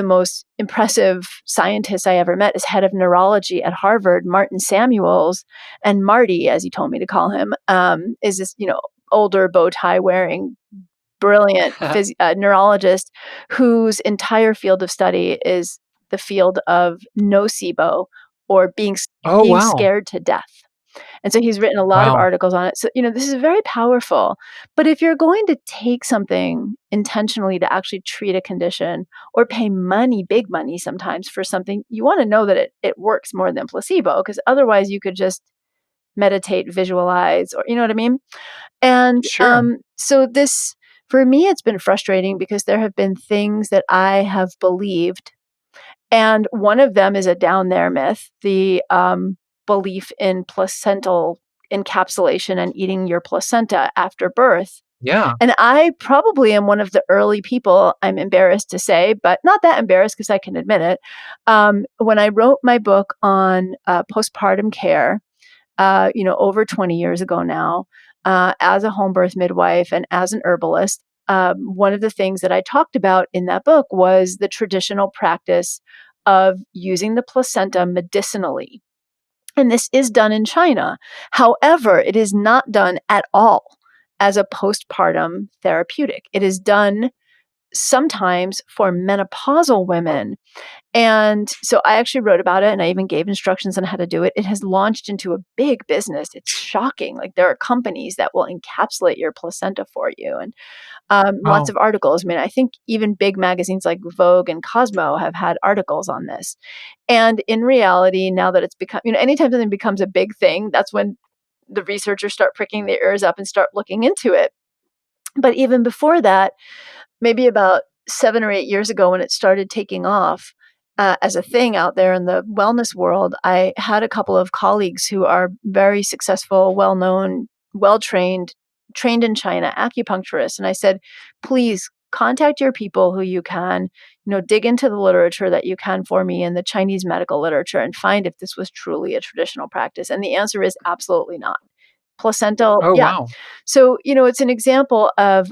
most impressive scientists I ever met is head of neurology at Harvard, Martin Samuels, and Marty, as he told me to call him, is this older bow tie wearing brilliant neurologist whose entire field of study is the field of nocebo, or being Wow. scared to death. And so he's written a lot of Wow. articles on it. So, this is very powerful. But if you're going to take something intentionally to actually treat a condition, or pay money, big money sometimes, for something, you want to know that it works more than placebo, because otherwise you could just meditate, visualize, or you know what I mean? And Sure. so this, for me, it's been frustrating because there have been things that I have believed. And one of them is a down there myth, the belief in placental encapsulation and eating your placenta after birth. Yeah. And I probably am one of the early people, I'm embarrassed to say, but not that embarrassed because I can admit it. When I wrote my book on postpartum care, over 20 years ago now, as a home birth midwife and as an herbalist, one of the things that I talked about in that book was the traditional practice of using the placenta medicinally. And this is done in China. However, it is not done at all as a postpartum therapeutic. It is done sometimes for menopausal women. And so I actually wrote about it, and I even gave instructions on how to do it. It has launched into a big business. It's shocking. Like, there are companies that will encapsulate your placenta for you, and lots of articles. I mean, I think even big magazines like Vogue and Cosmo have had articles on this. And in reality, now that it's become, anytime something becomes a big thing, that's when the researchers start pricking their ears up and start looking into it. But even before that, maybe about 7 or 8 years ago, when it started taking off, as a thing out there in the wellness world, I had a couple of colleagues who are very successful, well-known, well-trained, trained in China acupuncturists. And I said, please contact your people who you can, dig into the literature that you can for me in the Chinese medical literature and find if this was truly a traditional practice. And the answer is absolutely not. Placental, Oh, yeah. wow. So, it's an example of,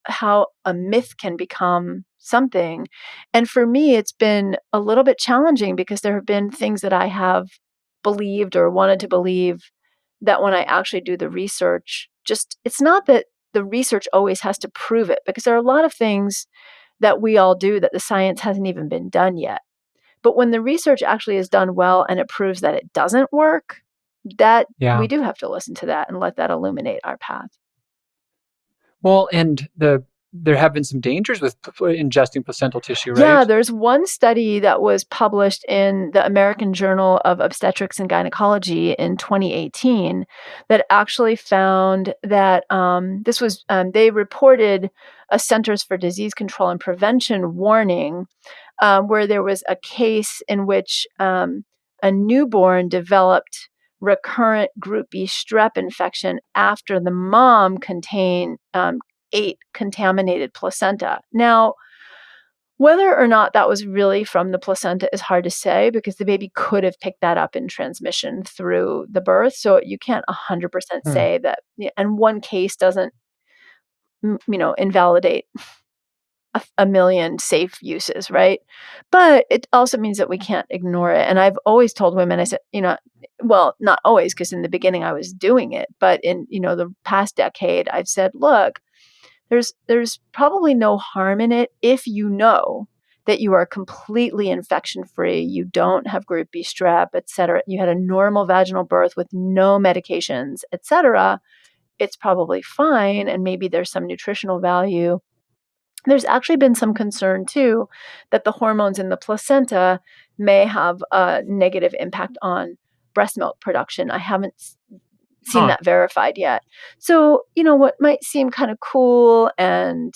how a myth can become something. And for me, it's been a little bit challenging because there have been things that I have believed or wanted to believe that when I actually do the research, it's not that the research always has to prove it, because there are a lot of things that we all do that the science hasn't even been done yet. But when the research actually is done well and it proves that it doesn't work, that Yeah. we do have to listen to that and let that illuminate our path. Well, and there have been some dangers with ingesting placental tissue, right? Yeah, there's one study that was published in the American Journal of Obstetrics and Gynecology in 2018 that actually found that they reported a Centers for Disease Control and Prevention warning where there was a case in which a newborn developed recurrent group B strep infection after the mom ate contaminated placenta. Now, whether or not that was really from the placenta is hard to say, because the baby could have picked that up in transmission through the birth. So you can't 100% say that, and one case doesn't, invalidate a million safe uses, right? But it also means that we can't ignore it. And I've always told women, I said, well, not always, because in the beginning I was doing it, but in, the past decade, I've said, look, there's probably no harm in it if you know that you are completely infection free, you don't have group B strep, et cetera, you had a normal vaginal birth with no medications, et cetera. It's probably fine, and maybe there's some nutritional value. There's actually been some concern too that the hormones in the placenta may have a negative impact on breast milk production. I haven't seen that verified yet. So, what might seem kind of cool and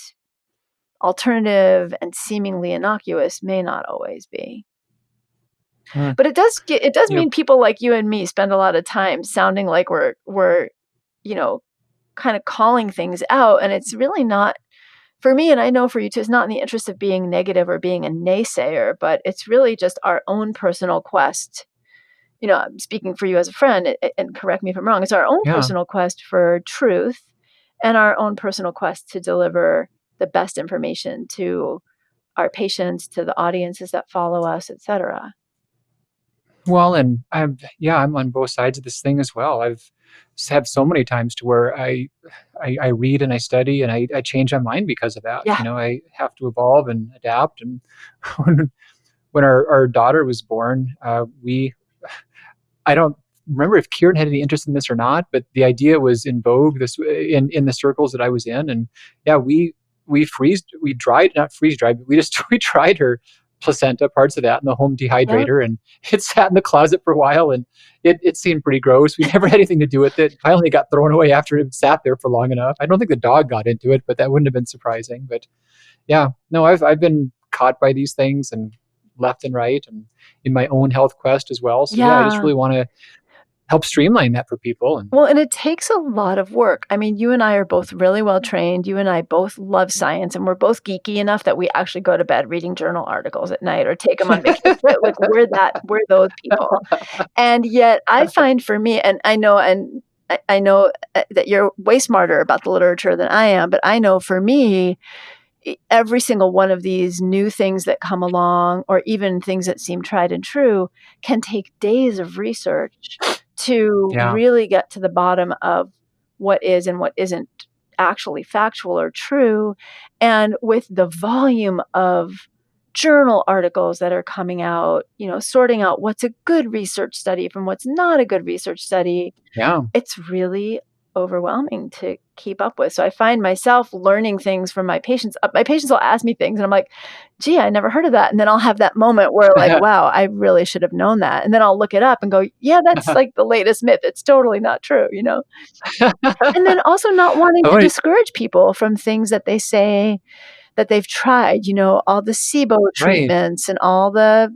alternative and seemingly innocuous may not always be. But it does mean people like you and me spend a lot of time sounding like we're kind of calling things out, and it's really not, for me, and I know for you too, it's not in the interest of being negative or being a naysayer, but it's really just our own personal quest. I'm speaking for you as a friend, and correct me if I'm wrong. It's our own personal quest for truth and our own personal quest to deliver the best information to our patients, to the audiences that follow us, et cetera. Well, and I'm on both sides of this thing as well. I've had so many times to where I read and I study and I change my mind because of that. Yeah. I have to evolve and adapt. And when our daughter was born, I don't remember if Kieran had any interest in this or not, but the idea was in vogue in the circles that I was in. And yeah, we dried, not freeze dried, but we dried her placenta, parts of that, in the home dehydrator, and it sat in the closet for a while, and it seemed pretty gross. We never had anything to do with it. Finally got thrown away after it sat there for long enough. I don't think the dog got into it, but that wouldn't have been surprising. But yeah, no, I've been caught by these things and left and right, and in my own health quest as well. So I just really want to help streamline that for people. And it takes a lot of work. I mean, you and I are both really well trained. You and I both love science, and we're both geeky enough that we actually go to bed reading journal articles at night or take them on vacation. Like we're those people. And yet I find for me, and I know that you're way smarter about the literature than I am, but I know for me, every single one of these new things that come along, or even things that seem tried and true, can take days of research to really get to the bottom of what is and what isn't actually factual or true. And with the volume of journal articles that are coming out, sorting out what's a good research study from what's not a good research study, it's really overwhelming to keep up with. So I find myself learning things from my patients. My patients will ask me things and I'm like, gee, I never heard of that. And then I'll have that moment where like, wow, I really should have known that. And then I'll look it up and go, yeah, that's like the latest myth. It's totally not true, And then also not wanting to discourage people from things that they say that they've tried, all the SIBO Right. treatments and all the,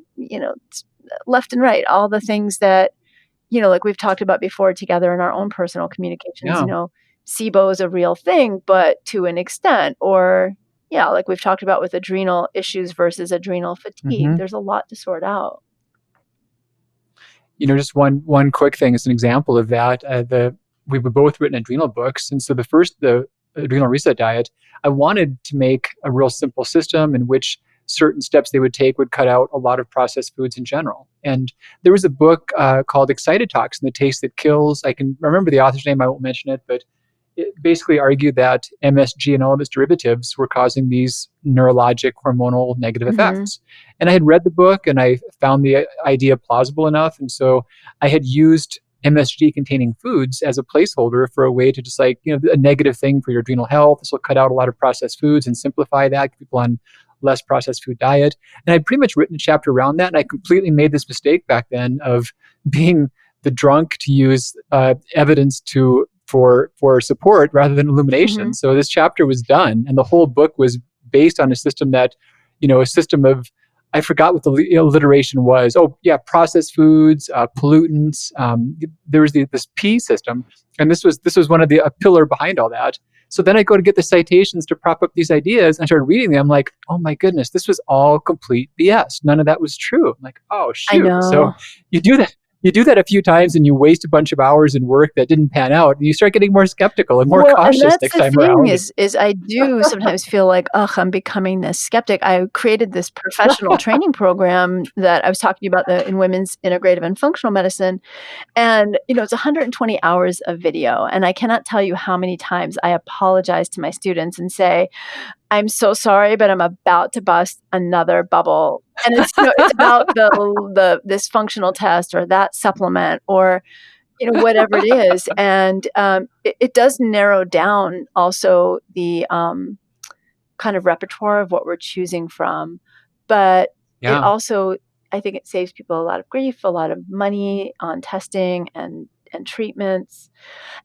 left and right, all the things that, like we've talked about before together in our own personal communications, Yeah. SIBO is a real thing, but to an extent, or yeah, like we've talked about with adrenal issues versus adrenal fatigue, hmm there's a lot to sort out. Just one quick thing as an example of that. We've both written adrenal books, and so the adrenal reset diet, I wanted to make a real simple system in which certain steps they would take would cut out a lot of processed foods in general. And there was a book called Excitotoxin, The Taste That Kills. I can remember the author's name, I won't mention it, but it basically argued that MSG and all of its derivatives were causing these neurologic hormonal negative hmm effects. And I had read the book and I found the idea plausible enough. And so I had used MSG containing foods as a placeholder for a way to just a negative thing for your adrenal health. This will cut out a lot of processed foods and simplify that, get people on less processed food diet. And I'd pretty much written a chapter around that. And I completely made this mistake back then of being the drunk to use evidence for support rather than illumination. hmm So this chapter was done, and the whole book was based on a system a system of, I forgot what the alliteration was. Oh yeah, processed foods, pollutants. There was this P system, and this was one of a pillar behind all that. So then I go to get the citations to prop up these ideas, and I started reading them. I'm like, oh my goodness, this was all complete BS. None of that was true. I'm like, oh I shoot. So know. you do that. You do that a few times and you waste a bunch of hours in work that didn't pan out, and you start getting more skeptical and more Well, and cautious that's next the time thing around. is I do sometimes feel like, ugh, I'm becoming this skeptic. I created this professional training program that I was talking about in women's integrative and functional medicine. And, it's 120 hours of video. And I cannot tell you how many times I apologize to my students and say, I'm so sorry, but I'm about to bust another bubble. And it's about this functional test or that supplement or whatever it is. And it does narrow down also the kind of repertoire of what we're choosing from. But it Yeah. also, I think it saves people a lot of grief, a lot of money on testing and treatments.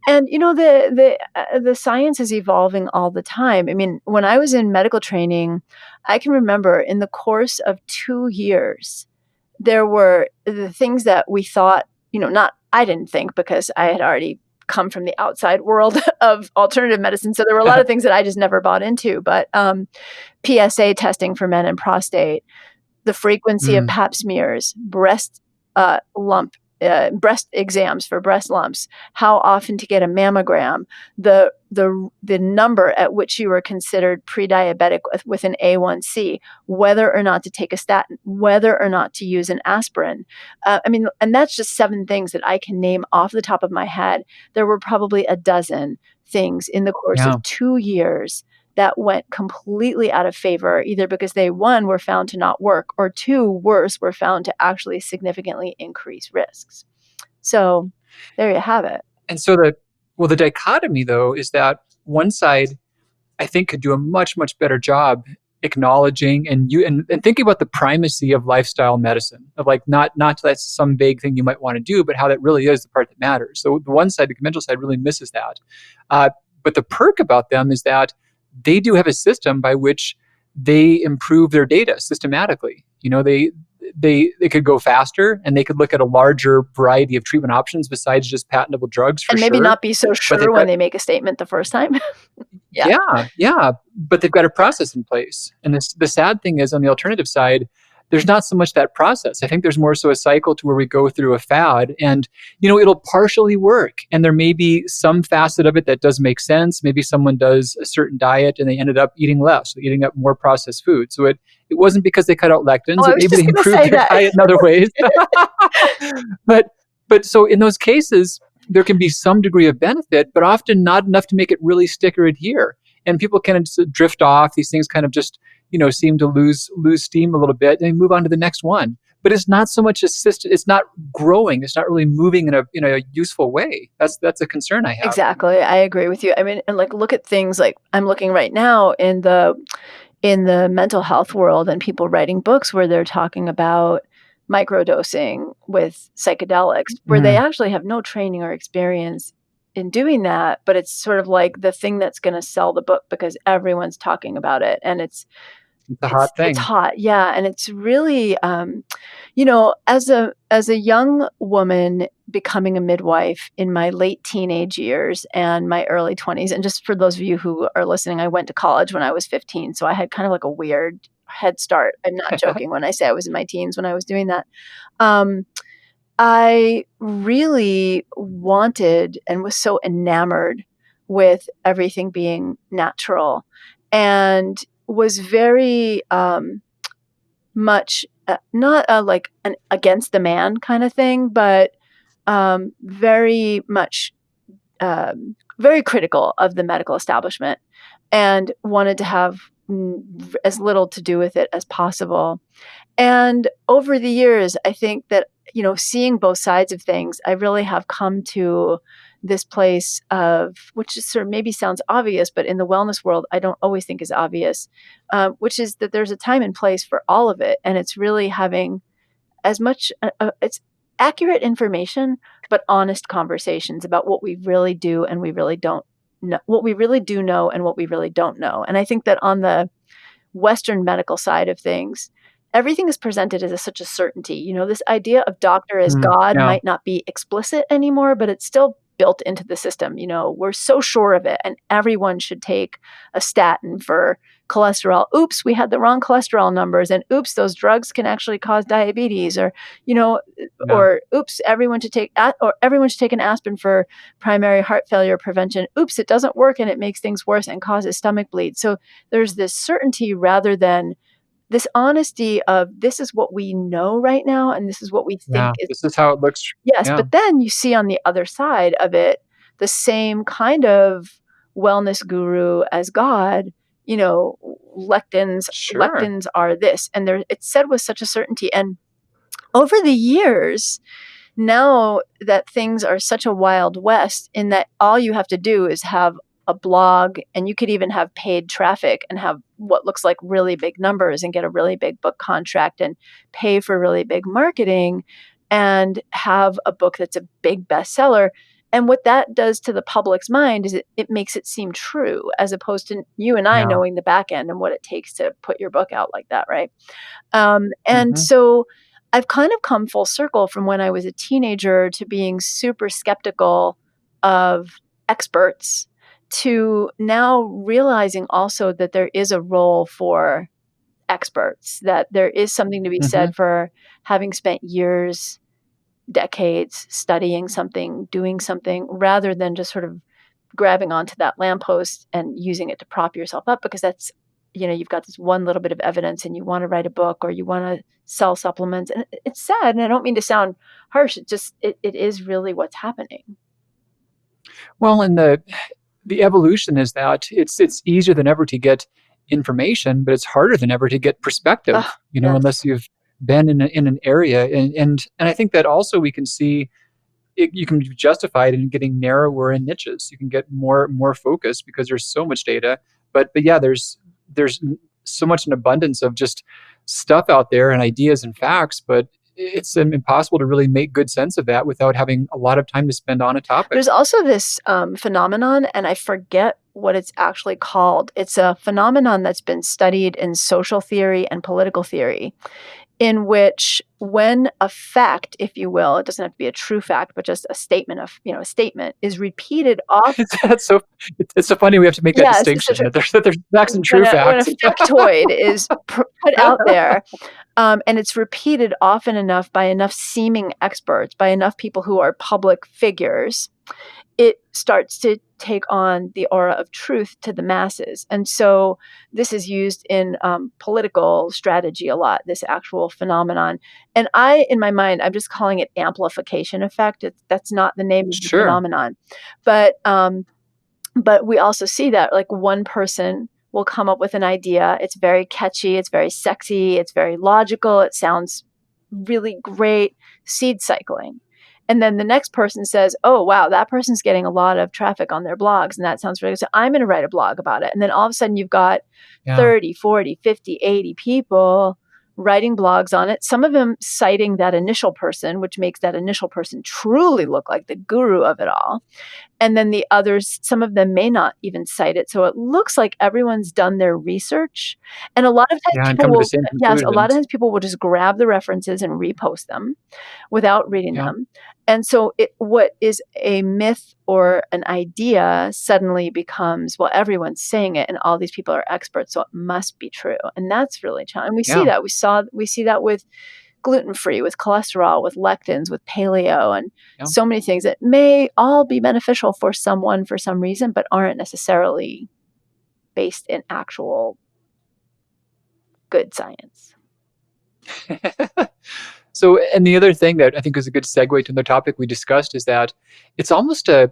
And the science is evolving all the time. I mean, when I was in medical training, I can remember in the course of 2 years, there were the things that we thought, not I didn't think because I had already come from the outside world of alternative medicine. So there were a lot of things that I just never bought into. But PSA testing for men and prostate, the frequency of Mm, pap smears, breast exams for breast lumps, how often to get a mammogram, the number at which you were considered pre-diabetic with an A1C, whether or not to take a statin, whether or not to use an aspirin. And that's just 7 things that I can name off the top of my head. There were probably a dozen things in the course yeah. of 2 years that went completely out of favor, either because they, 1, were found to not work, or 2, worse, were found to actually significantly increase risks. So there you have it. And so the dichotomy though is that one side I think could do a much, much better job acknowledging and thinking about the primacy of lifestyle medicine, of not that's some vague thing you might want to do, but how that really is the part that matters. So the one side, the conventional side, really misses that. But the perk about them is that they do have a system by which they improve their data systematically. They could go faster and they could look at a larger variety of treatment options besides just patentable drugs for And maybe sure. not be so But sure they've when got they make a statement the first time. Yeah. yeah, but they've got a process in place. And the sad thing is on the alternative side, there's not so much that process. I think there's more so a cycle to where we go through a fad and, it'll partially work. And there may be some facet of it that does make sense. Maybe someone does a certain diet and they ended up eating less, eating up more processed food. So it wasn't because they cut out lectins, Oh, I but was maybe just they going to improved say their that. diet in other ways. But so in those cases, there can be some degree of benefit, but often not enough to make it really stick or adhere. And people kind of just drift off. These things kind of just, seem to lose steam a little bit and they move on to the next one. But it's not so much a system. It's not growing. It's not really moving in a useful way. That's a concern I have. Exactly. I agree with you. I mean, and look at things like I'm looking right now in the mental health world and people writing books where they're talking about microdosing with psychedelics, where they Mm, actually have no training or experience in doing that, but it's sort of like the thing that's going to sell the book because everyone's talking about it, and It's a hot it's thing. hot, yeah, and it's really, as a young woman becoming a midwife in my late teenage years and my early 20s, and just for those of you who are listening, I went to college when I was 15, so I had kind of like a weird head start. I'm not joking when I say I was in my teens when I was doing that. Um, I really wanted and was so enamored with everything being natural, and was very much not like an against the man kind of thing, but very much very critical of the medical establishment, and wanted to have as little to do with it as possible. And over the years, I think that, seeing both sides of things, I really have come to this place of, which is sort of maybe sounds obvious, but in the wellness world, I don't always think is obvious, which is that there's a time and place for all of it. And it's really having as much, it's accurate information, but honest conversations about what we really do and we really don't know, what we really do know and what we really don't know. And I think that on the Western medical side of things, everything is presented as such a certainty. This idea of doctor as God Yeah. might not be explicit anymore, but it's still built into the system. We're so sure of it, and everyone should take a statin for cholesterol. Oops, we had the wrong cholesterol numbers, and oops, those drugs can actually cause diabetes, or Yeah. or oops, everyone should take an aspirin for primary heart failure prevention. Oops, it doesn't work, and it makes things worse and causes stomach bleed. So there's this certainty rather than this honesty of this is what we know right now, and this is what we think Yeah. is. This is how it looks. Yes, Yeah. but then you see on the other side of it the same kind of wellness guru as God, lectins. Sure. Lectins are this, and it's said with such a certainty. And over the years, now that things are such a wild west, in that all you have to do is have a blog, and you could even have paid traffic and have what looks like really big numbers and get a really big book contract and pay for really big marketing and have a book that's a big bestseller. And what that does to the public's mind is it makes it seem true, as opposed to you and I Yeah. knowing the back end and what it takes to put your book out like that, right? And Mhm. so I've kind of come full circle from when I was a teenager to being super skeptical of experts, to now realizing also that there is a role for experts, that there is something to be Mhm. said for having spent years, decades studying something, doing something, rather than just sort of grabbing onto that lamppost and using it to prop yourself up, because that's, you've got this one little bit of evidence and you want to write a book or you want to sell supplements. And it's sad. And I don't mean to sound harsh. It is really what's happening. Well, and the evolution is that it's easier than ever to get information, but it's harder than ever to get perspective. Ugh, yes. Unless you've been in an area, and I think that also we can see you can be justified in getting narrower in niches. You can get more focused because there's so much data. But yeah, there's so much an abundance of just stuff out there and ideas and facts, but it's impossible to really make good sense of that without having a lot of time to spend on a topic. There's also this phenomenon, and I forget what it's actually called. It's a phenomenon that's been studied in social theory and political theory, in which when a fact, if you will, it doesn't have to be a true fact, but just a statement a statement is repeated often. It's so funny we have to make that Yes, distinction, that there's facts and true when facts. a factoid is put out there, and it's repeated often enough by enough seeming experts, by enough people who are public figures, it starts to take on the aura of truth to the masses. And so this is used in political strategy a lot, this actual phenomenon. And in my mind, I'm just calling it amplification effect. That's not the name of the Sure. phenomenon. But we also see that, like, one person will come up with an idea. It's very catchy. It's very sexy. It's very logical. It sounds really great. Seed cycling. And then the next person says, oh, wow, that person's getting a lot of traffic on their blogs, and that sounds really good. So I'm going to write a blog about it. And then all of a sudden you've got Yeah. 30, 40, 50, 80 people writing blogs on it, some of them citing that initial person, which makes that initial person truly look like the guru of it all. And then the others, some of them may not even cite it. So it looks like everyone's done their research. And a lot of times Yeah, and people come to the will, same yes, a lot of conclusions. times people will just grab the references and repost them without reading Yeah. them. And so what is a myth or an idea suddenly becomes, well, everyone's saying it and all these people are experts, so it must be true. And that's really challenging. We see Yeah. that. We see that with gluten-free, with cholesterol, with lectins, with paleo, and Yeah. so many things that may all be beneficial for someone for some reason, but aren't necessarily based in actual good science. So, and the other thing that I think is a good segue to the topic we discussed is that it's almost an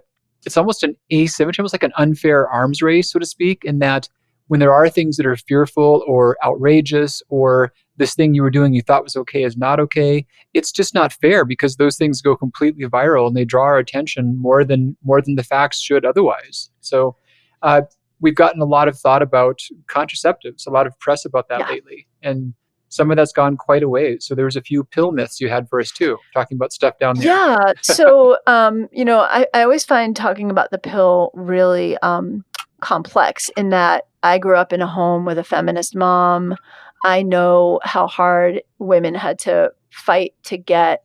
asymmetry, almost like an unfair arms race, so to speak, in that when there are things that are fearful or outrageous, or this thing you were doing you thought was okay is not okay, it's just not fair because those things go completely viral and they draw our attention more than the facts should otherwise. So, uh, we've gotten a lot of thought about contraceptives, a lot of press about that Yeah. lately, and some of that's gone quite a ways. So there was a few pill myths you had for us too, talking about stuff down there. Yeah. So, I always find talking about the pill really complex in that I grew up in a home with a feminist mom. I know how hard women had to fight to get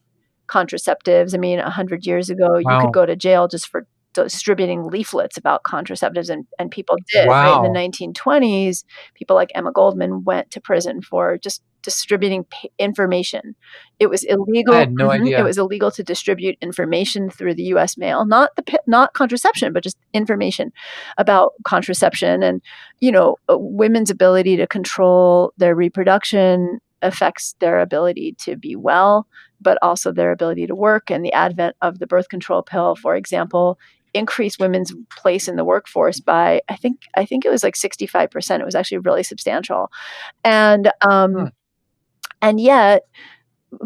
contraceptives. I mean, 100 years ago, you could Wow. go to jail just for distributing leaflets about contraceptives, and people did, right? In the Wow. 1920s, people like Emma Goldman went to prison for just distributing information. It was I illegal. had no It idea. was illegal to distribute information through the U.S. mail, not contraception, but just information about contraception, and women's ability to control their reproduction affects their ability to be well, but also their ability to work. And the advent of the birth control pill, for example, increased women's place in the workforce by I think it was like 65%. It was actually really substantial, and Huh. and yet,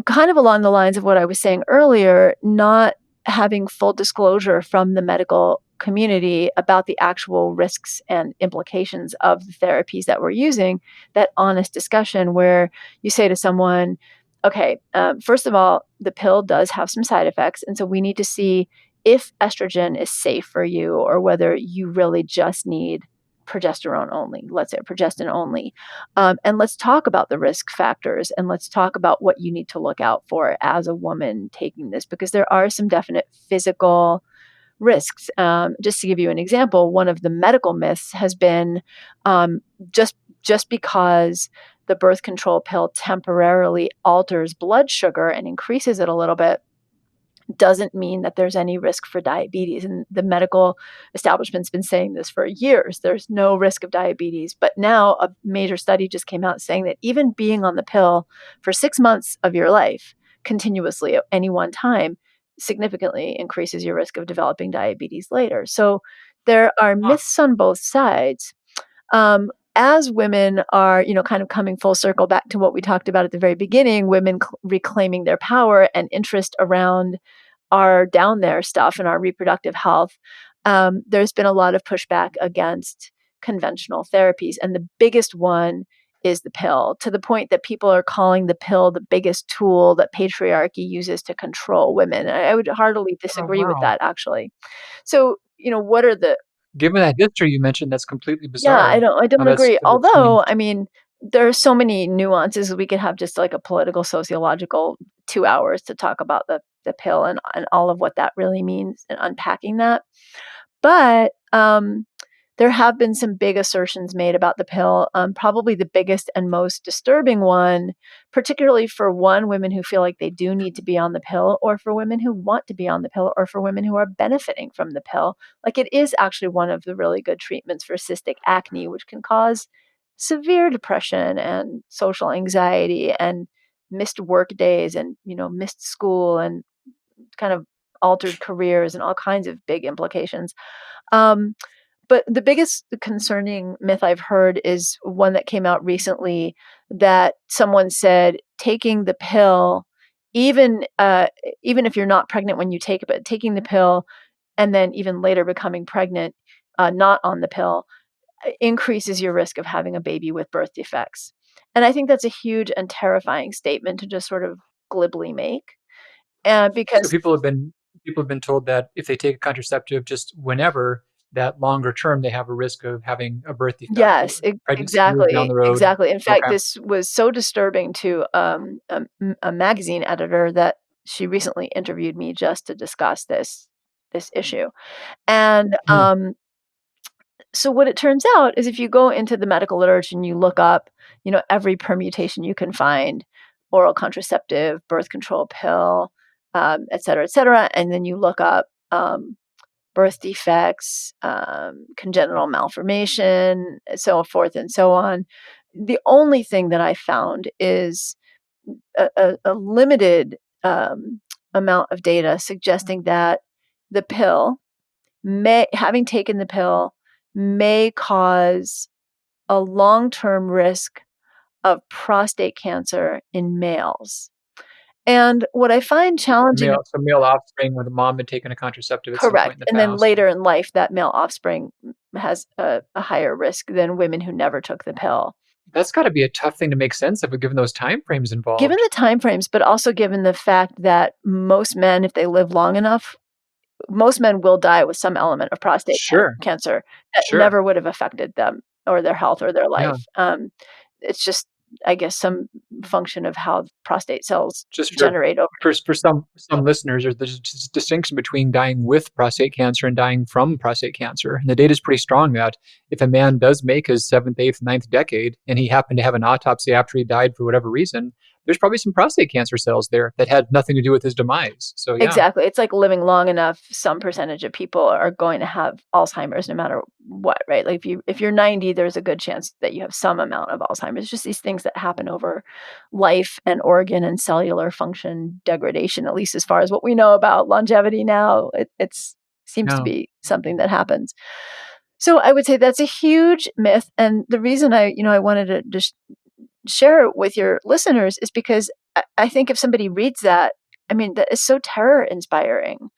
kind of along the lines of what I was saying earlier, not having full disclosure from the medical community about the actual risks and implications of the therapies that we're using, that honest discussion where you say to someone, okay, first of all, the pill does have some side effects. And so we need to see if estrogen is safe for you or whether you really just need progesterone only, let's say progestin only. And let's talk about the risk factors and let's talk about what you need to look out for as a woman taking this, because there are some definite physical risks. Just to give you an example, one of the medical myths has been um, just because the birth control pill temporarily alters blood sugar and increases it a little bit doesn't mean that there's any risk for diabetes. And the medical establishment's been saying this for years. There's no risk of diabetes. But now a major study just came out saying that even being on the pill for 6 months of your life continuously at any one time significantly increases your risk of developing diabetes later. So there are Huh. myths on both sides. As women are, kind of coming full circle back to what we talked about at the very beginning, women reclaiming their power and interest around our down there stuff and our reproductive health, there's been a lot of pushback against conventional therapies. And the biggest one is the pill, to the point that people are calling the pill the biggest tool that patriarchy uses to control women. And I would heartily Oh, disagree with wow. that, actually. So, what are the Given that history you mentioned, that's completely yeah, I bizarre. don't I How don't that's agree. that's Although, changed. I mean, there are so many nuances. We could have just like a political sociological 2 hours to talk about the pill and all of what that really means and unpacking that. But, there have been some big assertions made about the pill. Probably the biggest and most disturbing one, particularly for women who feel like they do need to be on the pill, or for women who want to be on the pill, or for women who are benefiting from the pill. Like it is actually one of the really good treatments for cystic acne, which can cause severe depression and social anxiety and missed work days and, missed school and kind of altered careers and all kinds of big implications. Um, but the biggest concerning myth I've heard is one that came out recently, that someone said taking the pill, even even if you're not pregnant when you take it, but taking the pill and then even later becoming pregnant, not on the pill, increases your risk of having a baby with birth defects. And I think that's a huge and terrifying statement to just sort of glibly make. So Because people have been told that if they take a contraceptive just whenever, that longer term they have a risk of having a birth defect yes, or pregnancy years down exactly, the road. exactly. In fact, Okay. this was so disturbing to a magazine editor that she recently interviewed me just to discuss this issue. And Hmm. so what it turns out is if you go into the medical literature and you look up, every permutation you can find, oral contraceptive, birth control pill, et cetera, and then you look up birth defects, congenital malformation, so forth and so on. The only thing that I found is a limited amount of data suggesting that the pill having taken the pill may cause a long-term risk of prostate cancer in males. And what I find challenging. Male offspring where the mom had taken a contraceptive at some point in Correct, the and then past. later in life, that male offspring has a higher risk than women who never took the pill. That's got to be a tough thing to make sense of, given those time frames Given involved. the timeframes, but also given the fact that most men, if they live long enough, most men will die with some element of prostate Sure, cancer that sure, never would have affected them or their health or their yeah. life. It's just, I guess, some function of how prostate cells Just generate over. for some listeners, there's a distinction between dying with prostate cancer and dying from prostate cancer. And the data is pretty strong that if a man does make his seventh, eighth, ninth decade, and he happened to have an autopsy after he died for whatever reason, there's probably some prostate cancer cells there that had nothing to do with his demise. So yeah, Exactly. It's like living long enough, some percentage of people are going to have Alzheimer's no matter what, right? Like if you're 90, there's a good chance that you have some amount of Alzheimer's. It's just these things that happen over life and organ and cellular function degradation, at least as far as what we know about longevity now. It's seems to yeah. be something that happens. So I would say that's a huge myth. And the reason I wanted to just share it with your listeners is because I think if somebody reads that, I mean, that is so terror inspiring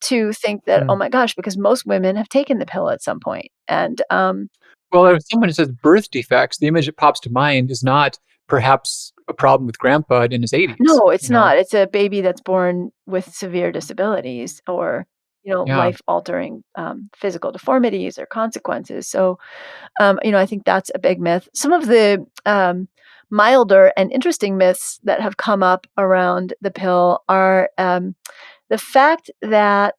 to think that, oh Hmm. my gosh, because most women have taken the pill at some point. And Well, if someone says birth defects, the image that pops to mind is not perhaps a problem with grandpa in his 80s, no, it's not. It's a baby that's born with severe disabilities or, Yeah. life altering physical deformities or consequences. So, I think that's a big myth. Some of the milder and interesting myths that have come up around the pill are the fact that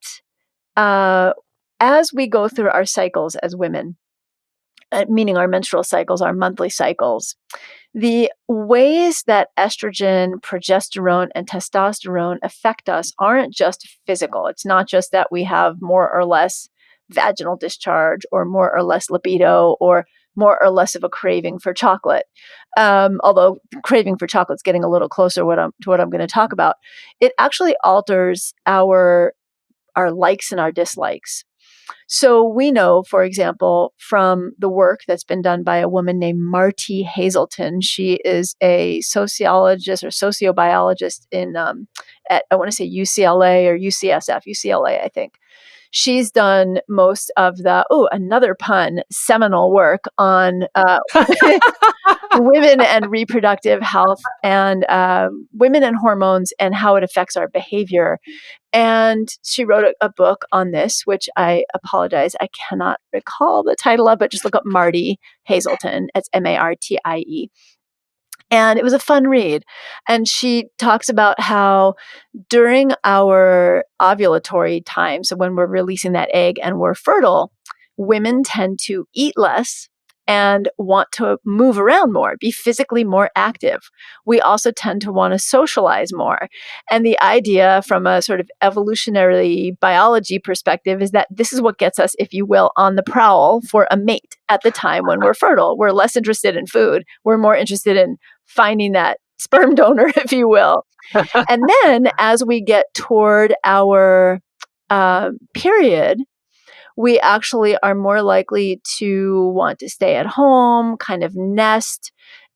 uh, as we go through our cycles as women, meaning our menstrual cycles, our monthly cycles, the ways that estrogen, progesterone, and testosterone affect us aren't just physical. It's not just that we have more or less vaginal discharge or more or less libido or more or less of a craving for chocolate. Although craving for chocolate is getting a little closer to what I'm going to talk about. It actually alters our likes and our dislikes. So we know, for example, from the work that's been done by a woman named Marti Hazelton. She is a sociologist or sociobiologist at, I want to say, UCLA or UCSF, UCLA, I think. She's done most of the, another pun, seminal work on women and reproductive health and women and hormones and how it affects our behavior. And she wrote a book on this, which I apologize, I cannot recall the title of, but just look up Marti Hazelton. It's Martie. And it was a fun read. And she talks about how during our ovulatory time, so when we're releasing that egg and we're fertile, women tend to eat less and want to move around more, be physically more active. We also tend to want to socialize more. And the idea from a sort of evolutionary biology perspective is that this is what gets us, if you will, on the prowl for a mate at the time when we're fertile. We're less interested in food. We're more interested in finding that sperm donor, if you will. And then as we get toward our period, we actually are more likely to want to stay at home, kind of nest.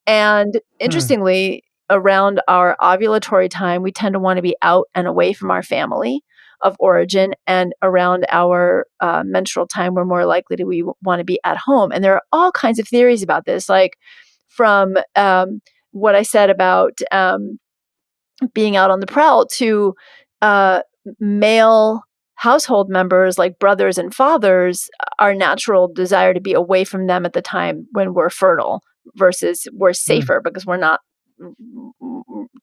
And Hmm. interestingly, around our ovulatory time, we tend to want to be out and away from our family of origin. And around our menstrual time, we're more likely to want to be at home. And there are all kinds of theories about this. Like, from what I said about being out on the prowl to uh, male household members like brothers and fathers, our natural desire to be away from them at the time when we're fertile versus we're safer because we're not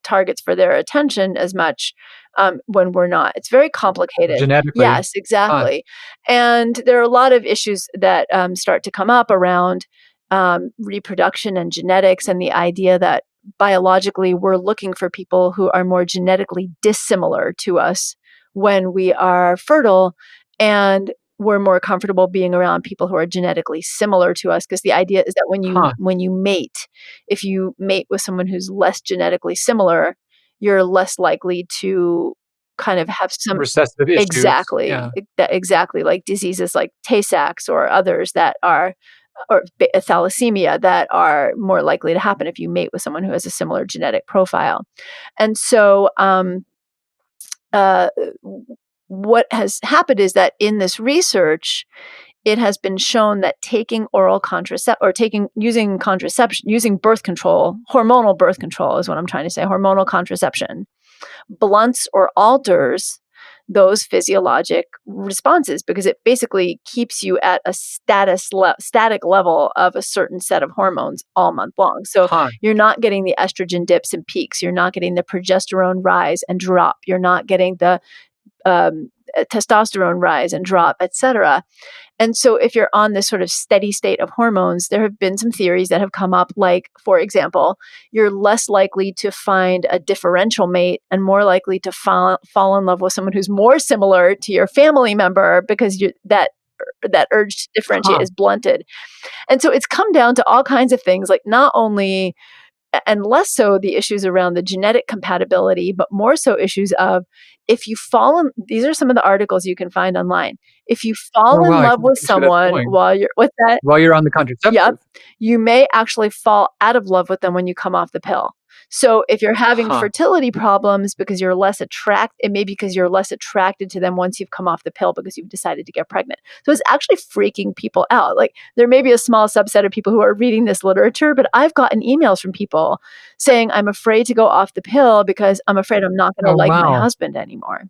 targets for their attention as much when we're not. It's very complicated. Genetically. Yes, exactly. And there are a lot of issues that start to come up around reproduction and genetics and the idea that biologically we're looking for people who are more genetically dissimilar to us when we are fertile, and we're more comfortable being around people who are genetically similar to us, because the idea is that when you mate, if you mate with someone who's less genetically similar, you're less likely to kind of have some recessive issues. exactly Yeah. exactly like diseases like Tay-Sachs or others that are or thalassemia that are more likely to happen if you mate with someone who has a similar genetic profile. And so what has happened is that in this research, it has been shown that taking oral contraception or using contraception, using birth control, hormonal birth control is what I'm trying to say, hormonal contraception, blunts or alters those physiologic responses, because it basically keeps you at a static level of a certain set of hormones all month long. So you're not getting the estrogen dips and peaks. You're not getting the progesterone rise and drop. You're not getting the testosterone rise and drop, etc. And so if you're on this sort of steady state of hormones, there have been some theories that have come up, like, for example, you're less likely to find a differential mate and more likely to fall in love with someone who's more similar to your family member, because that urge to differentiate is blunted. And so it's come down to all kinds of things, like not only and less so the issues around the genetic compatibility, but more so issues of if you fall in, these are some of the articles you can find online. If you fall in love with someone while you're on the contraceptive, you may actually fall out of love with them when you come off the pill. So if you're having fertility problems because you're less attracted, it may be because you're less attracted to them once you've come off the pill because you've decided to get pregnant. So it's actually freaking people out. Like, there may be a small subset of people who are reading this literature, but I've gotten emails from people saying, I'm afraid to go off the pill because I'm afraid I'm not going to like my husband anymore.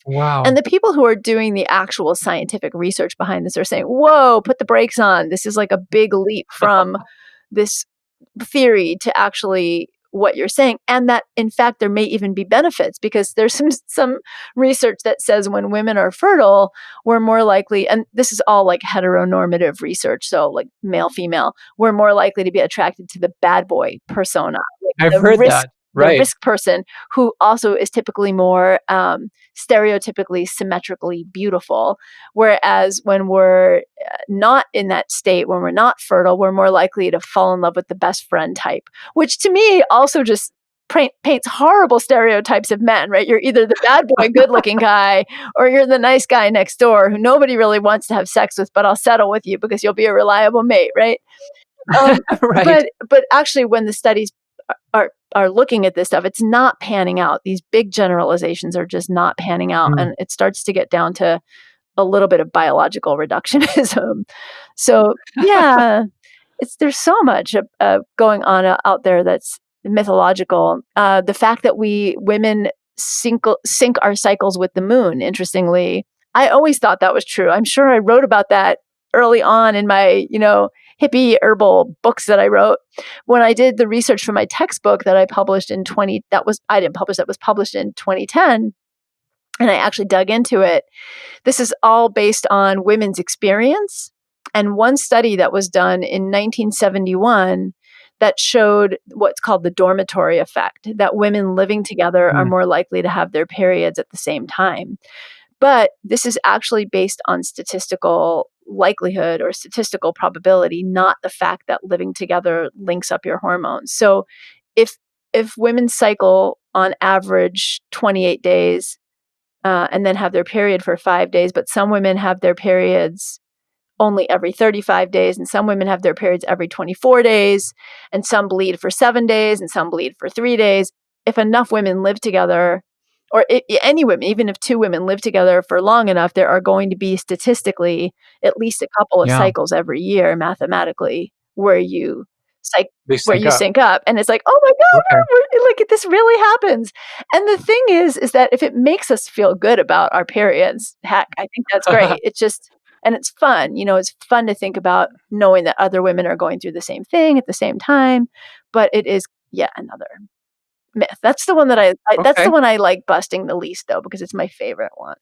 Wow. And the people who are doing the actual scientific research behind this are saying, whoa, put the brakes on. This is like a big leap from this theory to actually what you're saying, and that in fact there may even be benefits, because there's some research that says when women are fertile, we're more likely, and this is all like heteronormative research, so like male female, we're more likely to be attracted to the bad boy persona. I've heard that. Right. The risk person, who also is typically more stereotypically symmetrically beautiful. Whereas when we're not in that state, when we're not fertile, we're more likely to fall in love with the best friend type, which to me also just paints horrible stereotypes of men, right? You're either the bad boy, good looking guy, or you're the nice guy next door who nobody really wants to have sex with, but I'll settle with you because you'll be a reliable mate, right? Right. But actually, when the studies are looking at this stuff, it's not panning out. These big generalizations are just not panning out. And it starts to get down to a little bit of biological reductionism. So yeah, there's so much going on out there that's mythological. The fact that women sync our cycles with the moon, interestingly, I always thought that was true. I'm sure I wrote about that early on in my, hippie herbal books that I wrote. When I did the research for my textbook that I published that was published in 2010, and I actually dug into it. This is all based on women's experience. And one study that was done in 1971 that showed what's called the dormitory effect, that women living together are more likely to have their periods at the same time. But this is actually based on statistical likelihood or statistical probability, not the fact that living together links up your hormones. So if women cycle on average 28 days and then have their period for 5 days, but some women have their periods only every 35 days, and some women have their periods every 24 days, and some bleed for 7 days, and some bleed for 3 days. If enough women live together, or any women, even if two women live together for long enough, there are going to be statistically at least a couple of cycles every year, mathematically, where you They where sync you up. sync up, and it's like, oh my God, Okay. like this really happens. And the thing is that if it makes us feel good about our periods, heck, I think that's great. It's just, and it's fun, it's fun to think about knowing that other women are going through the same thing at the same time, but it is yet another myth. That's the one that that's the Okay. one I like busting the least though, because it's my favorite one.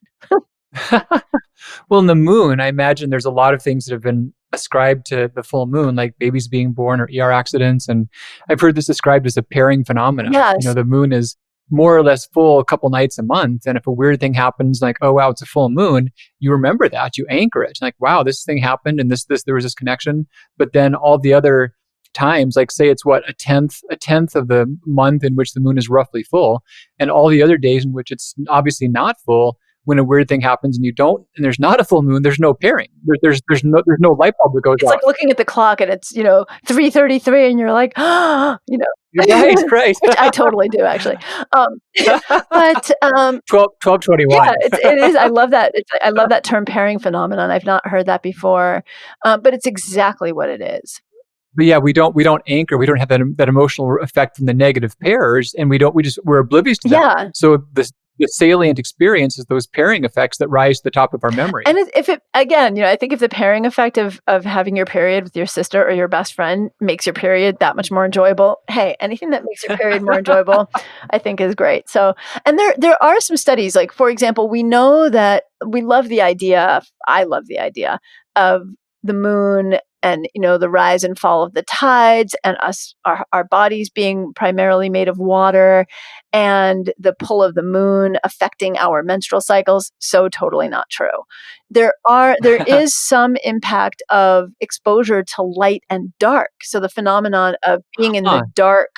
Well, in the moon, I imagine there's a lot of things that have been ascribed to the full moon, like babies being born or ER accidents. And I've heard this described as a pairing phenomena. Yes. The moon is more or less full a couple nights a month. And if a weird thing happens, like, oh, wow, it's a full moon, you remember that, you anchor it. Like, wow, this thing happened and there was this connection. But then all the other times, like say it's a tenth of the month in which the moon is roughly full, and all the other days in which it's obviously not full, when a weird thing happens and there's not a full moon, there's no pairing. There's no light bulb that goes It's off. like looking at the clock and it's 3:33 and you're like, Right. which I totally do actually. But 12:21. yeah, it is. I love that. I love that term pairing phenomenon. I've not heard that before, but it's exactly what it is. But yeah, we don't anchor. We don't have that emotional effect from the negative pairs, and we're oblivious to that. Yeah. So the salient experience is those pairing effects that rise to the top of our memory. And I think if the pairing effect of having your period with your sister or your best friend makes your period that much more enjoyable, hey, anything that makes your period more enjoyable, I think is great. So, and there are some studies, like for example, we know that I love the idea of the moon and the rise and fall of the tides, and our bodies being primarily made of water, and the pull of the moon affecting our menstrual cycles. So totally not true. There is some impact of exposure to light and dark. So the phenomenon of being in the dark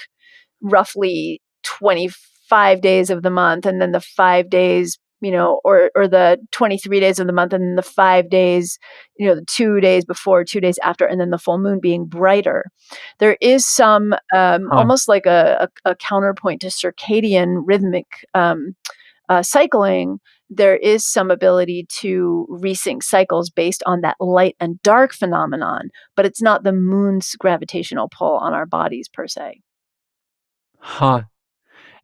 roughly 25 days of the month, and then the 5 days, or the 23 days of the month, and then the 5 days, the 2 days before, 2 days after, and then the full moon being brighter. There is some almost like a counterpoint to circadian rhythmic cycling. There is some ability to resync cycles based on that light and dark phenomenon, but it's not the moon's gravitational pull on our bodies per se. Huh.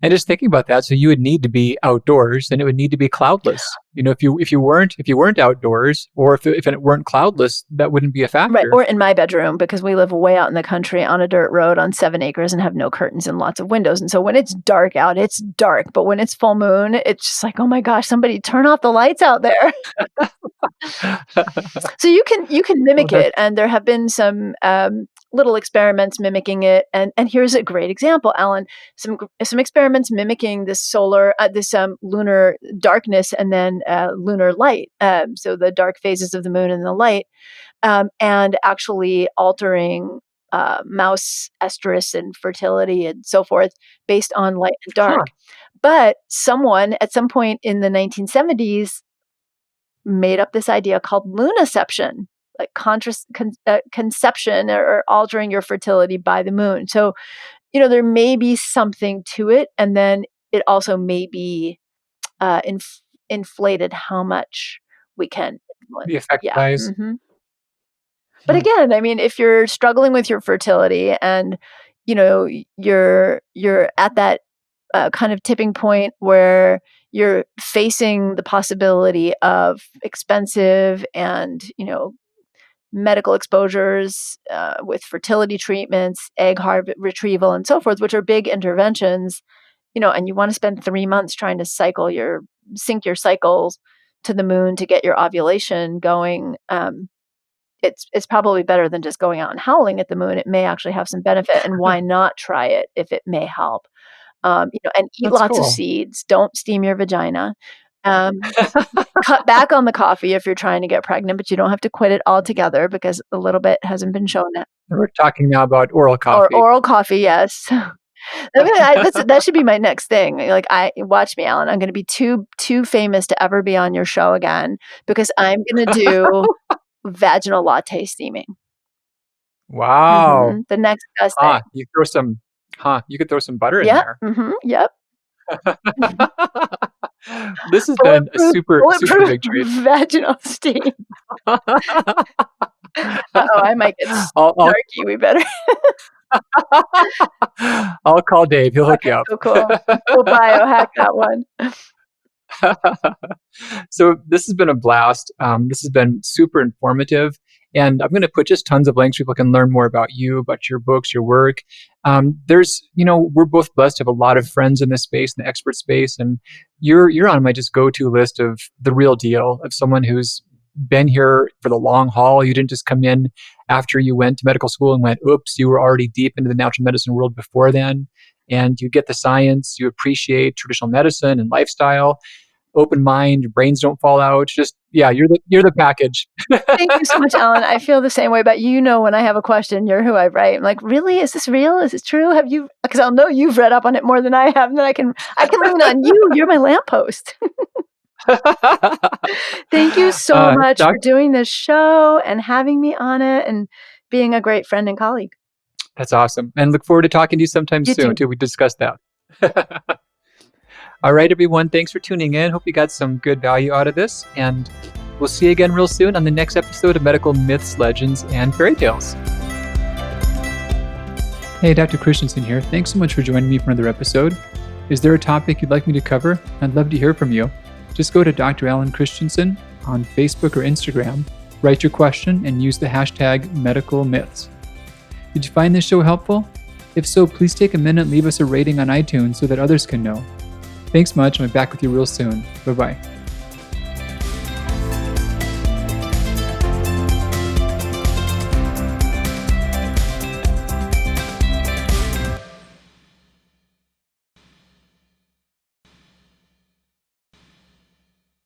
And just thinking about that, so you would need to be outdoors, and it would need to be cloudless. If you weren't outdoors, or if it weren't cloudless, that wouldn't be a factor. Right, or in my bedroom, because we live way out in the country on a dirt road on 7 acres and have no curtains and lots of windows. And so when it's dark out, it's dark. But when it's full moon, it's just like, oh my gosh, somebody turn off the lights out there. So you can mimic it, and there have been some little experiments mimicking it. And here's a great example, Alan. Some experiments mimicking this lunar darkness and then lunar light. So the dark phases of the moon and the light, and actually altering mouse estrus and fertility and so forth based on light and dark. But someone at some point in the 1970s made up this idea called lunaception, like conception or altering your fertility by the moon. So, there may be something to it, and then it also may be inflated how much we can influence. The effect size. Mm-hmm. But again, I mean, if you're struggling with your fertility and you're at that kind of tipping point where you're facing the possibility of expensive and medical exposures with fertility treatments, egg retrieval, and so forth, which are big interventions, and you want to spend 3 months trying to sync your cycles to the moon to get your ovulation going, it's probably better than just going out and howling at the moon. It may actually have some benefit, and why not try it if it may help? And eat lots of seeds. Don't steam your vagina. Cut back on the coffee if you're trying to get pregnant, but you don't have to quit it altogether because a little bit hasn't been shown yet. We're talking now about oral coffee. Oral coffee, yes. That should be my next thing. Like, watch me, Alan. I'm going to be too famous to ever be on your show again because I'm going to do vaginal latte steaming. Wow. Mm-hmm. The next best thing. You could throw some butter in there. Mm-hmm. Yep. This has been a super big treat. Vaginal steam. I might get snarky. We better. I'll call Dave. He'll hook you Okay, up. cool. We'll biohack that one. So this has been a blast. This has been super informative. And I'm going to put just tons of links. People can learn more about you, about your books, your work. We're both blessed to have a lot of friends in this space, in the expert space. And you're on my just go-to list of the real deal, of someone who's been here for the long haul. You didn't just come in after you went to medical school and went, oops, you were already deep into the natural medicine world before then. And you get the science, you appreciate traditional medicine and lifestyle, open mind, your brains don't fall out. Just, yeah, you're the package. Thank you so much, Alan. I feel the same way about you. When I have a question, you're who I write. I'm like, really? Is this real? Is it true? Have you? Because I'll know you've read up on it more than I have, and then I can lean on you. You're my lamppost. Thank you so much for doing this show and having me on it and being a great friend and colleague. That's awesome. And look forward to talking to you sometime soon too. We discuss that. All right, everyone. Thanks for tuning in. Hope you got some good value out of this. And we'll see you again real soon on the next episode of Medical Myths, Legends, and Fairy Tales. Hey, Dr. Christensen here. Thanks so much for joining me for another episode. Is there a topic you'd like me to cover? I'd love to hear from you. Just go to Dr. Alan Christensen on Facebook or Instagram, write your question, and use the hashtag Medical Myths. Did you find this show helpful? If so, please take a minute and leave us a rating on iTunes so that others can know. Thanks much. I'll be back with you real soon. Bye-bye.